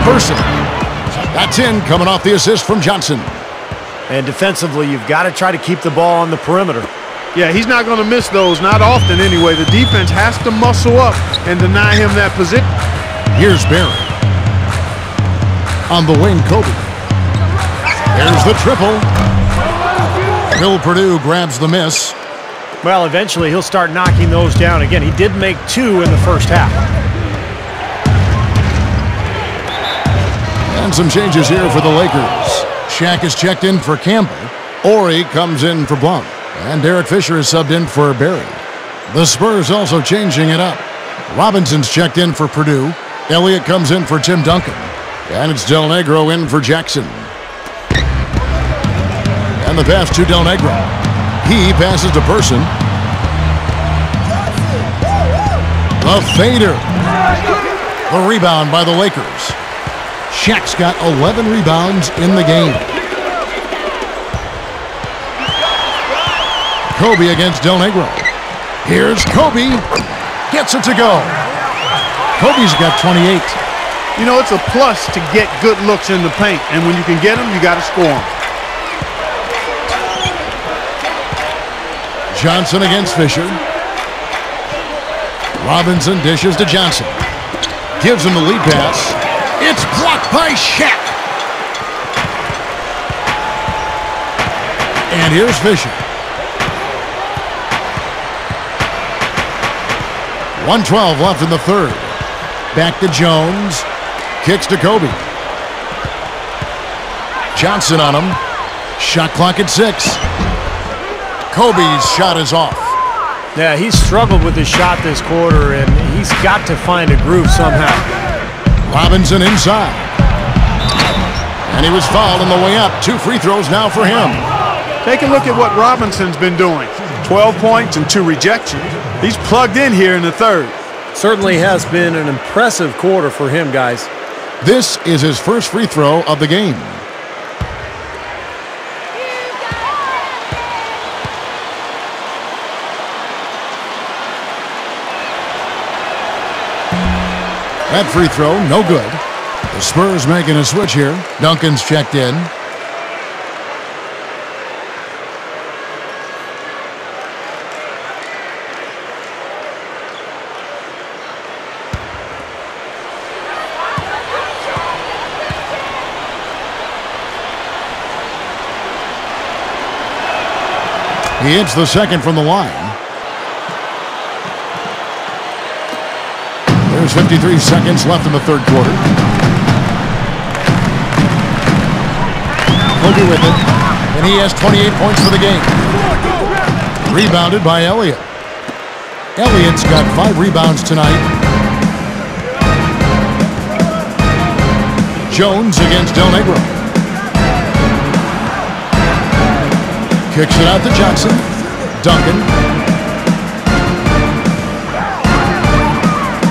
Person. That's in, coming off the assist from Johnson. And defensively, you've got to try to keep the ball on the perimeter. Yeah, he's not going to miss those, not often anyway. The defense has to muscle up and deny him that position. Here's Barry. On the wing, Kobe. There's the triple. Will Purdue grabs the miss. Well, eventually he'll start knocking those down again. He did make 2 in the first half. And some changes here for the Lakers. Shaq is checked in for Campbell. Ori comes in for Blount. And Derek Fisher is subbed in for Barry. The Spurs also changing it up. Robinson's checked in for Purdue. Elliott comes in for Tim Duncan. And it's Del Negro in for Jackson. And the pass to Del Negro. He passes to Person. The fader. The rebound by the Lakers. Shaq's got 11 rebounds in the game. Kobe against Del Negro. Here's Kobe. Gets it to go. Kobe's got 28. You know, it's a plus to get good looks in the paint. And when you can get them, you got to score them. Johnson against Fisher. Robinson dishes to Johnson. Gives him the lead pass. It's blocked by Shaq. And here's Fisher. 1:12 left in the third. Back to Jones. Kicks to Kobe. Johnson on him. Shot clock at 6. Kobe's shot is off. Yeah, he's struggled with his shot this quarter, and he's got to find a groove somehow. Robinson inside. And he was fouled on the way up. 2 free throws now for him. Take a look at what Robinson's been doing. 12 points and 2 rejections. He's plugged in here in the third. Certainly has been an impressive quarter for him, guys. This is his first free throw of the game. That free throw, no good. The Spurs making a switch here. Duncan's checked in. He hits the second from the line. There's 53 seconds left in the third quarter. Kobe with it. And he has 28 points for the game. Rebounded by Elliott. Elliott's got 5 rebounds tonight. Jones against Del Negro. Kicks it out to Johnson. Duncan.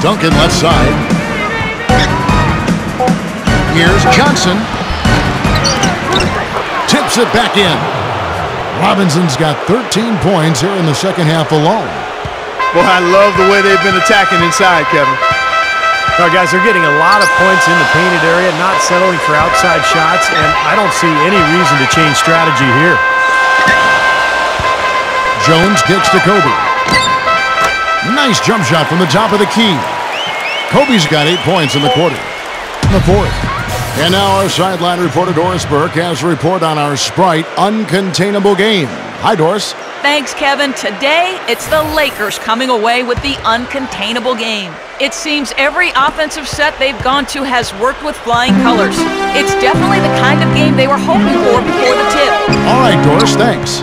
Duncan left side. Here's Johnson. Tips it back in. Robinson's got 13 points here in the second half alone. Boy, I love the way they've been attacking inside, Kevin. All right, guys, they're getting a lot of points in the painted area, not settling for outside shots, and I don't see any reason to change strategy here. Jones kicks to Kobe. Nice jump shot from the top of the key. Kobe's got 8 points in the quarter. In the fourth. And now our sideline reporter Doris Burke has a report on our Sprite uncontainable game. Hi, Doris. Thanks, Kevin. Today, it's the Lakers coming away with the uncontainable game. It seems every offensive set they've gone to has worked with flying colors. It's definitely the kind of game they were hoping for before the tip. All right, Doris, thanks.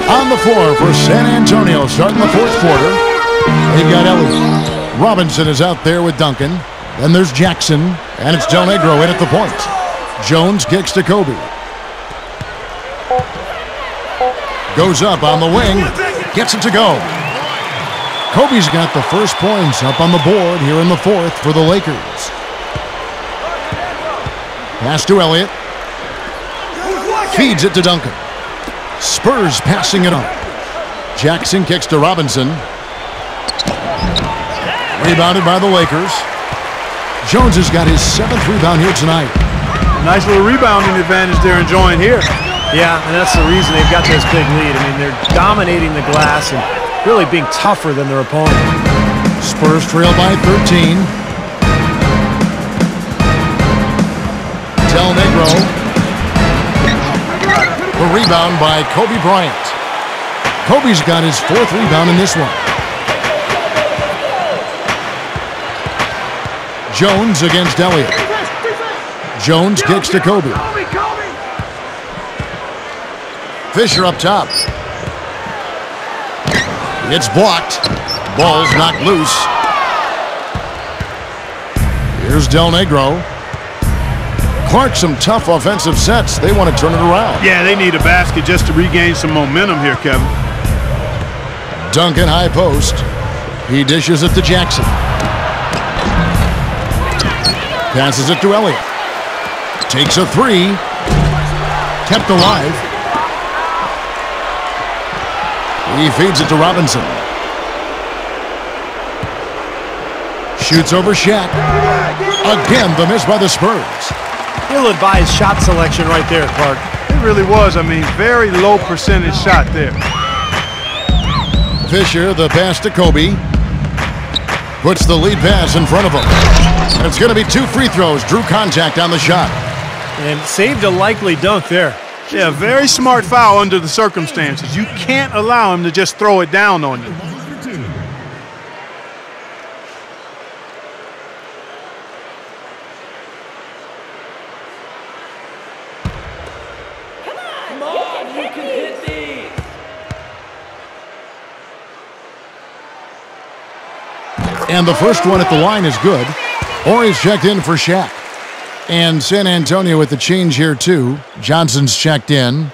On the floor for San Antonio starting the fourth quarter. They've got Elliott. Robinson is out there with Duncan. Then there's Jackson, and it's Del Negro in at the point. Jones kicks to Kobe. Goes up on the wing, gets it to go. Kobe's got the first points up on the board here in the fourth for the Lakers. Pass to Elliott. Feeds it to Duncan. Spurs passing it on. Jackson kicks to Robinson. Rebounded by the Lakers. Jones has got his 7th rebound here tonight. Nice little rebounding advantage they're enjoying here. Yeah, and that's the reason they've got this big lead. I mean, they're dominating the glass and really being tougher than their opponent. Spurs trail by 13. Del Negro. The rebound by Kobe Bryant. Kobe's got his 4th rebound in this one. Jones against Elliott. Jones kicks to Kobe. Fisher up top. It's blocked. Ball's knocked loose. Here's Del Negro. Clark, some tough offensive sets. They want to turn it around. Yeah, they need a basket just to regain some momentum here, Kevin. Duncan high post. He dishes it to Jackson. Passes it to Elliott. Takes a three. Kept alive. He feeds it to Robinson. Shoots over Shaq. Again, the miss by the Spurs. Ill-advised shot selection right there, Clark. It really was. I mean, very low percentage shot there. Fisher, the pass to Kobe. Puts the lead pass in front of him. And it's going to be 2 free throws. Drew contact on the shot. And saved a likely dunk there. Yeah, very smart foul under the circumstances. You can't allow him to just throw it down on you. And the first one at the line is good. Horry's checked in for Shaq. And San Antonio with the change here too. Johnson's checked in.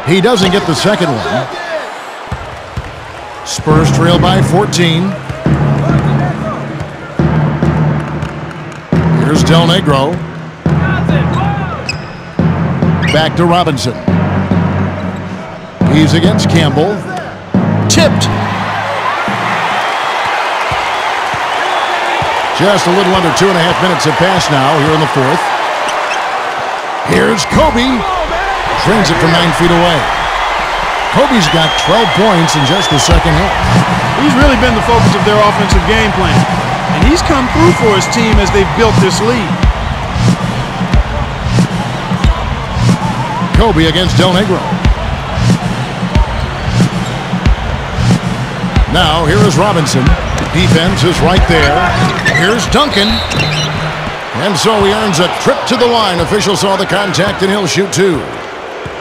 He doesn't get the second one. Spurs trail by 14. Here's Del Negro. Back to Robinson. He's against Campbell. Tipped. Just a little under 2.5 minutes have passed now here in the fourth. Here's Kobe. Drains it from 9 feet away. Kobe's got 12 points in just the second half. He's really been the focus of their offensive game plan. And he's come through for his team as they've built this lead. Kobe against Del Negro. Now here is Robinson. Defense is right there. Here's Duncan. And so he earns a trip to the line. Official saw the contact and he'll shoot 2.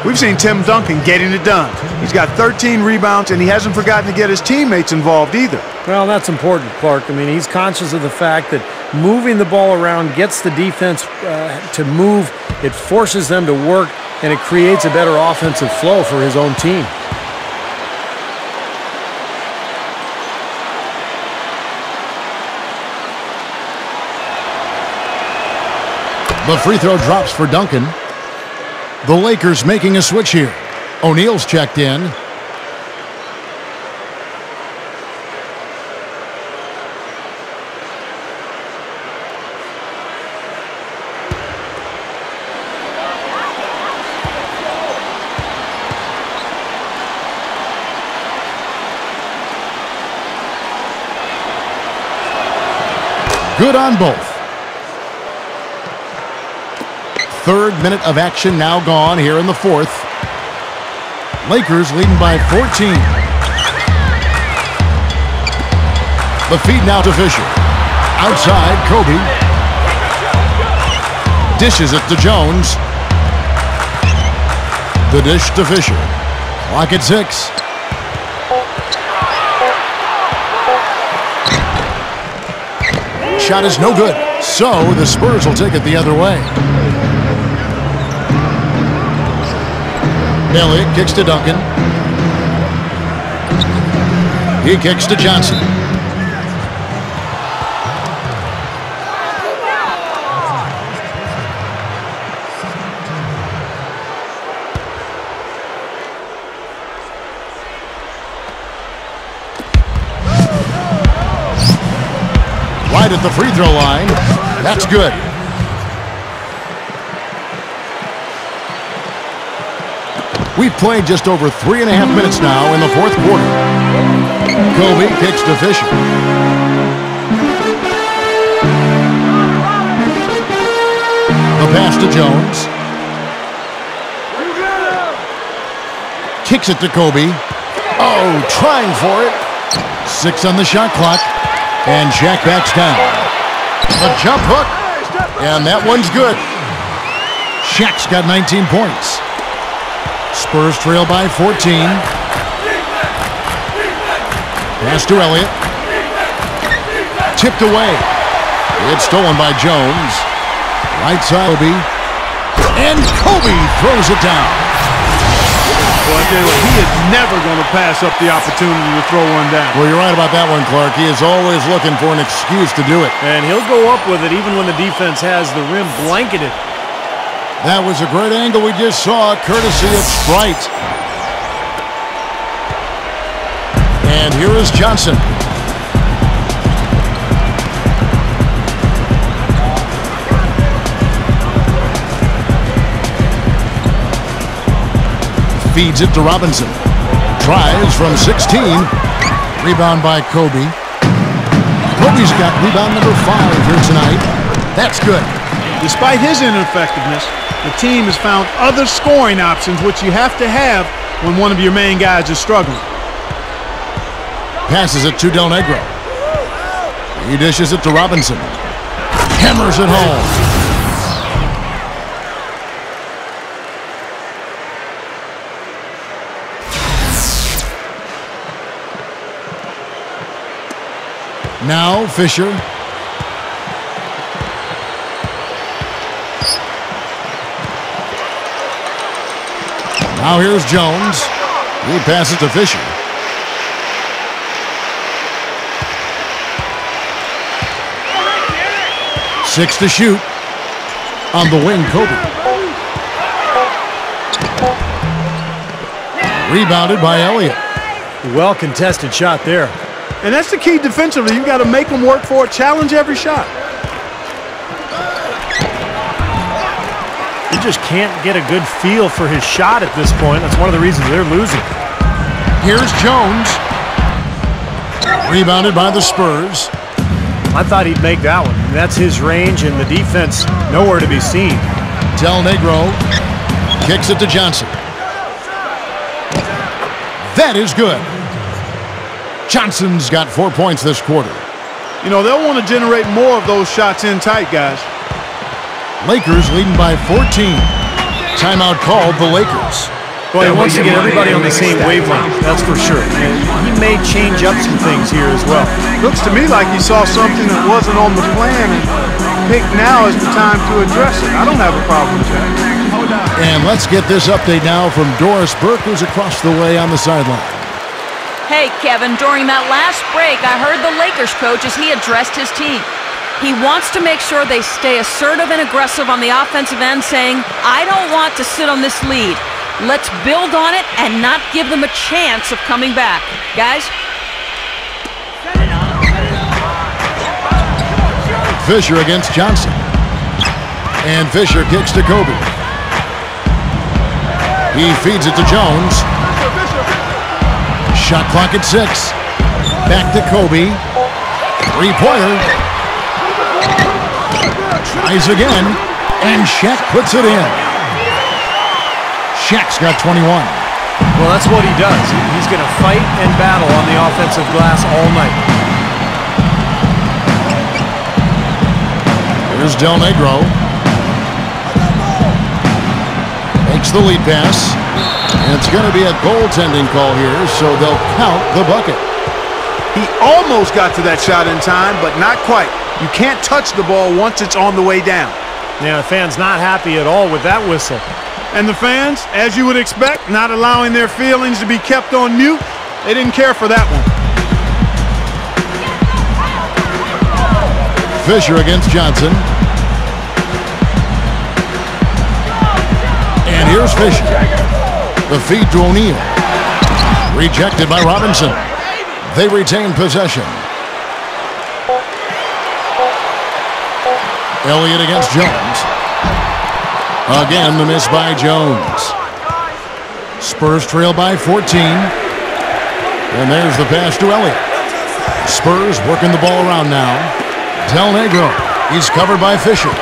We've seen Tim Duncan getting it done. He's got 13 rebounds, and he hasn't forgotten to get his teammates involved either. Well, that's important, Clark. I mean, he's conscious of the fact that moving the ball around gets the defense to move. It forces them to work, and it creates a better offensive flow for his own team. The free throw drops for Duncan. The Lakers making a switch here. O'Neal's checked in. Good on both. Third minute of action now gone here in the fourth. Lakers leading by 14. The feed now to Fisher. Outside, Kobe. Dishes it to Jones. The dish to Fisher. Clock at 6. Shot is no good. So the Spurs will take it the other way. Elliott kicks to Duncan. He kicks to Johnson. Right at the free throw line. That's good. We've played just over 3.5 minutes now in the fourth quarter. Kobe kicks to Fisher. The pass to Jones. Kicks it to Kobe. Oh, trying for it. 6 on the shot clock. And Shaq backs down. A jump hook. And that one's good. Shaq's got 19 points. Spurs trail by 14. Pass to Elliott. Tipped away. It's stolen by Jones. Right side, Kobe. And Kobe throws it down. Well, I tell you what, he is never going to pass up the opportunity to throw one down. Well, you're right about that one, Clark. He is always looking for an excuse to do it. And he'll go up with it even when the defense has the rim blanketed. That was a great angle we just saw, courtesy of Sprite. And here is Johnson. Feeds it to Robinson. Tries from 16. Rebound by Kobe. Kobe's got rebound number 5 here tonight. That's good. Despite his ineffectiveness, the team has found other scoring options, which you have to have when one of your main guys is struggling. Passes it to Del Negro. He dishes it to Robinson. Hammers it home. Now Fisher. Now here's Jones. He passes to Fisher. Six to shoot. On the wing, Kobe. Rebounded by Elliott. Well contested shot there. And that's the key defensively. You've got to make them work for it, challenge every shot. He just can't get a good feel for his shot at this point. That's one of the reasons they're losing. Here's Jones. Rebounded by the Spurs. I thought he'd make that one. That's his range, and the defense nowhere to be seen. Del Negro kicks it to Johnson. That is good. Johnson's got 4 points this quarter. You know, they'll want to generate more of those shots in tight, guys. Lakers leading by 14. Timeout called the Lakers. Well, he wants to get everybody on the same wavelength, that's for sure. And he may change up some things here as well. Looks to me like he saw something that wasn't on the plan and picked now is the time to address it. I don't have a problem with that. And let's get this update now from Doris Burke, who's across the way on the sideline. Hey, Kevin, during that last break, I heard the Lakers coach as he addressed his team. He wants to make sure they stay assertive and aggressive on the offensive end, saying, I don't want to sit on this lead. Let's build on it and not give them a chance of coming back. Guys? Fisher against Johnson. And Fisher kicks to Kobe. He feeds it to Jones. Shot clock at 6. Back to Kobe. Three-pointer. Tries again. And Shaq puts it in. Shaq's got 21. Well, that's what he does. He's going to fight and battle on the offensive glass all night. Here's Del Negro. Makes the lead pass. And it's going to be a goaltending call here, so they'll count the bucket. He almost got to that shot in time, but not quite. You can't touch the ball once it's on the way down. Yeah, the fans not happy at all with that whistle. And the fans, as you would expect, not allowing their feelings to be kept on mute. They didn't care for that one. Fisher against Johnson. And here's Fisher. The feed to O'Neal. Rejected by Robinson. They retain possession. Elliott against Jones. Again, the miss by Jones. Spurs trail by 14. And there's the pass to Elliott. Spurs working the ball around now. Del Negro. He's covered by Fisher.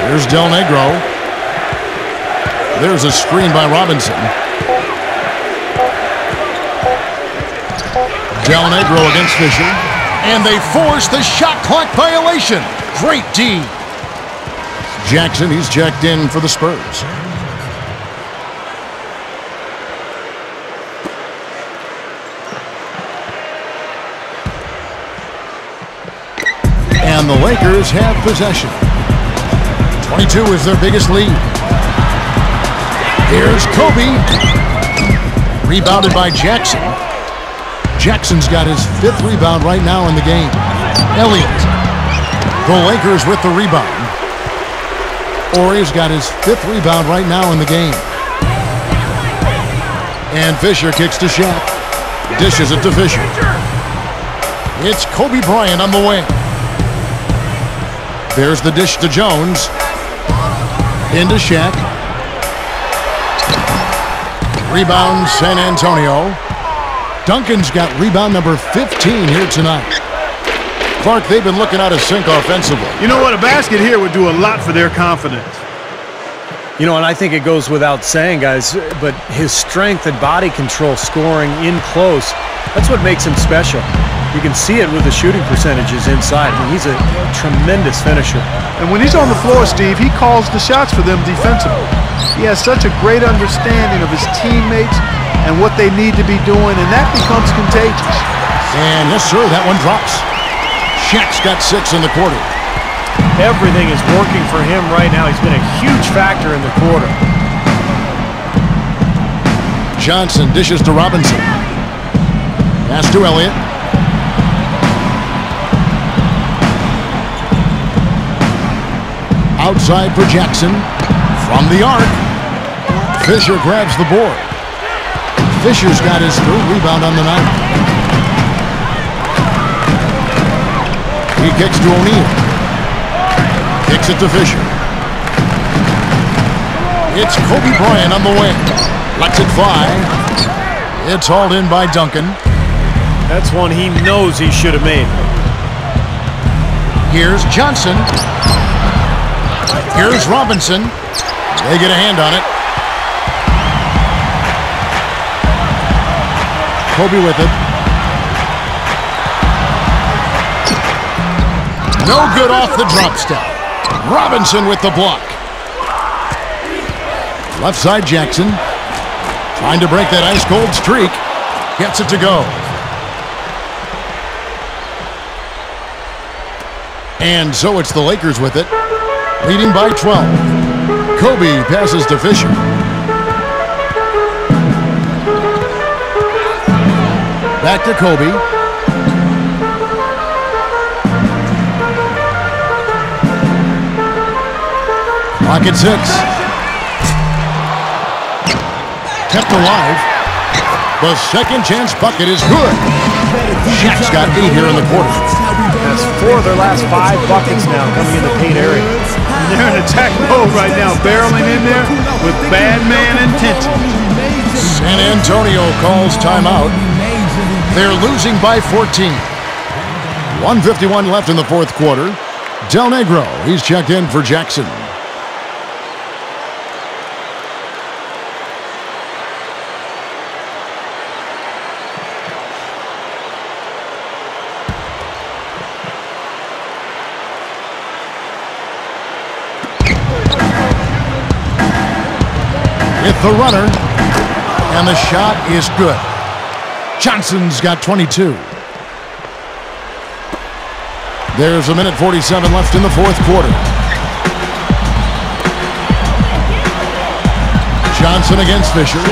Here's Del Negro. There's a screen by Robinson. Del Negro against Fisher. And they force the shot clock violation. Great D. Jackson, he's checked in for the Spurs. And the Lakers have possession. 22 is their biggest lead. Here's Kobe. Rebounded by Jackson. Jackson's got his 5th rebound right now in the game. Elliott. The Lakers with the rebound. Horry's got his 5th rebound right now in the game. And Fisher kicks to Shaq. Dishes it to Fisher. It's Kobe Bryant on the wing. There's the dish to Jones. Into Shaq. Rebound San Antonio. Duncan's got rebound number 15 here tonight. Clark, they've been looking out of sync offensively. You know what? A basket here would do a lot for their confidence. You know, and I think it goes without saying, guys, but his strength and body control scoring in close, that's what makes him special. You can see it with the shooting percentages inside. I mean, he's a tremendous finisher. And when he's on the floor, Steve, he calls the shots for them defensively. He has such a great understanding of his teammates and what they need to be doing, and that becomes contagious. And yes, sir, that one drops. Shaq's got 6 in the quarter. Everything is working for him right now. He's been a huge factor in the quarter. Johnson dishes to Robinson. Pass to Elliott. Outside for Jackson. From the arc. Fisher grabs the board. Fisher's got his 3rd rebound on the night. He kicks to O'Neal. Kicks it to Fisher. It's Kobe Bryant on the wing. Lets it fly. It's hauled in by Duncan. That's one he knows he should have made. Here's Johnson. Here's Robinson. They get a hand on it. Kobe with it. No good off the drop step. Robinson with the block. Left side Jackson. Trying to break that ice-cold streak. Gets it to go. And so it's the Lakers with it. Leading by 12. Kobe passes to Fisher. Back to Kobe. Clock at 6. Kept alive. The second chance bucket is good. Shaq's got 8 here in the quarter. That's 4 of their last 5 buckets now coming in the paint area. And they're in attack mode right now, barreling in there with bad man intentions. San Antonio calls timeout. They're losing by 14. 1:51 left in the 4th quarter. Del Negro, he's checked in for Jackson. With the runner, and the shot is good. Johnson's got 22. There's 1:47 left in the 4th quarter. Johnson against Fisher.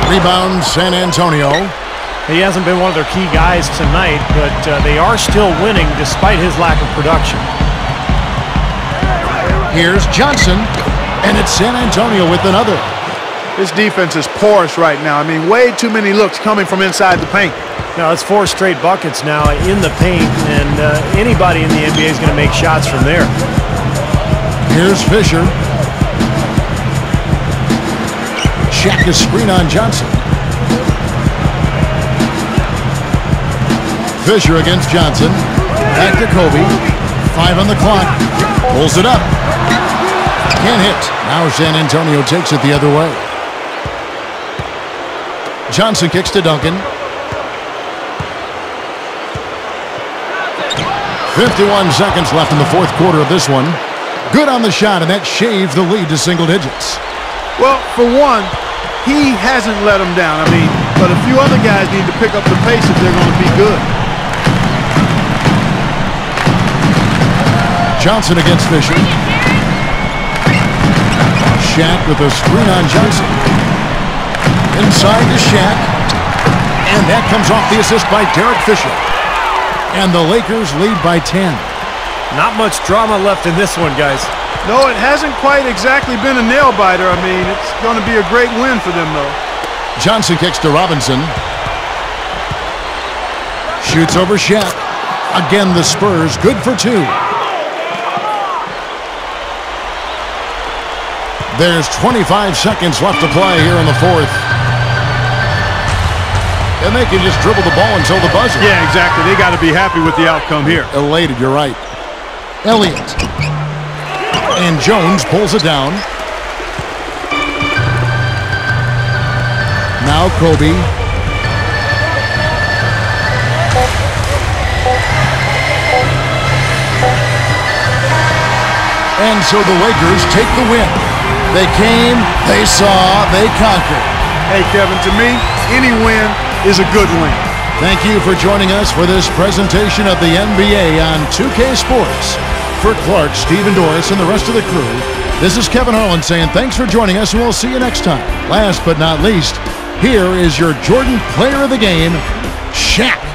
Rebound San Antonio. He hasn't been one of their key guys tonight, but they are still winning despite his lack of production. Here's Johnson, and it's San Antonio with another. This defense is porous right now. I mean, way too many looks coming from inside the paint. Now, that's 4 straight buckets now in the paint, and anybody in the NBA is going to make shots from there. Here's Fisher. Shaq is screen on Johnson. Fisher against Johnson. Back to Kobe. 5 on the clock. Pulls it up. Can't hit. Now San Antonio takes it the other way. Johnson kicks to Duncan. 51 seconds left in the 4th quarter of this one. Good on the shot, and that shaved the lead to single digits. Well, for one, he hasn't let them down. I mean, but a few other guys need to pick up the pace if they're going to be good. Johnson against Fisher. Shaq with a screen on Johnson. Inside to Shaq. And that comes off the assist by Derek Fisher. And the Lakers lead by 10. Not much drama left in this one, guys. No, it hasn't quite exactly been a nail-biter. I mean, it's going to be a great win for them, though. Johnson kicks to Robinson. Shoots over Shaq. Again, the Spurs good for 2. There's 25 seconds left to play here in the fourth. And they can just dribble the ball until the buzzer. Yeah, exactly. They got to be happy with the outcome here. Elated, you're right. Elliott. And Jones pulls it down. Now Kobe. And so the Lakers take the win. They came, they saw, they conquered. Hey, Kevin, to me, any win is a good win. Thank you for joining us for this presentation of the NBA on 2K Sports. For Clark, Stephen Doris, and the rest of the crew, this is Kevin Harlan saying thanks for joining us, and we'll see you next time. Last but not least, here is your Jordan Player of the Game, Shaq.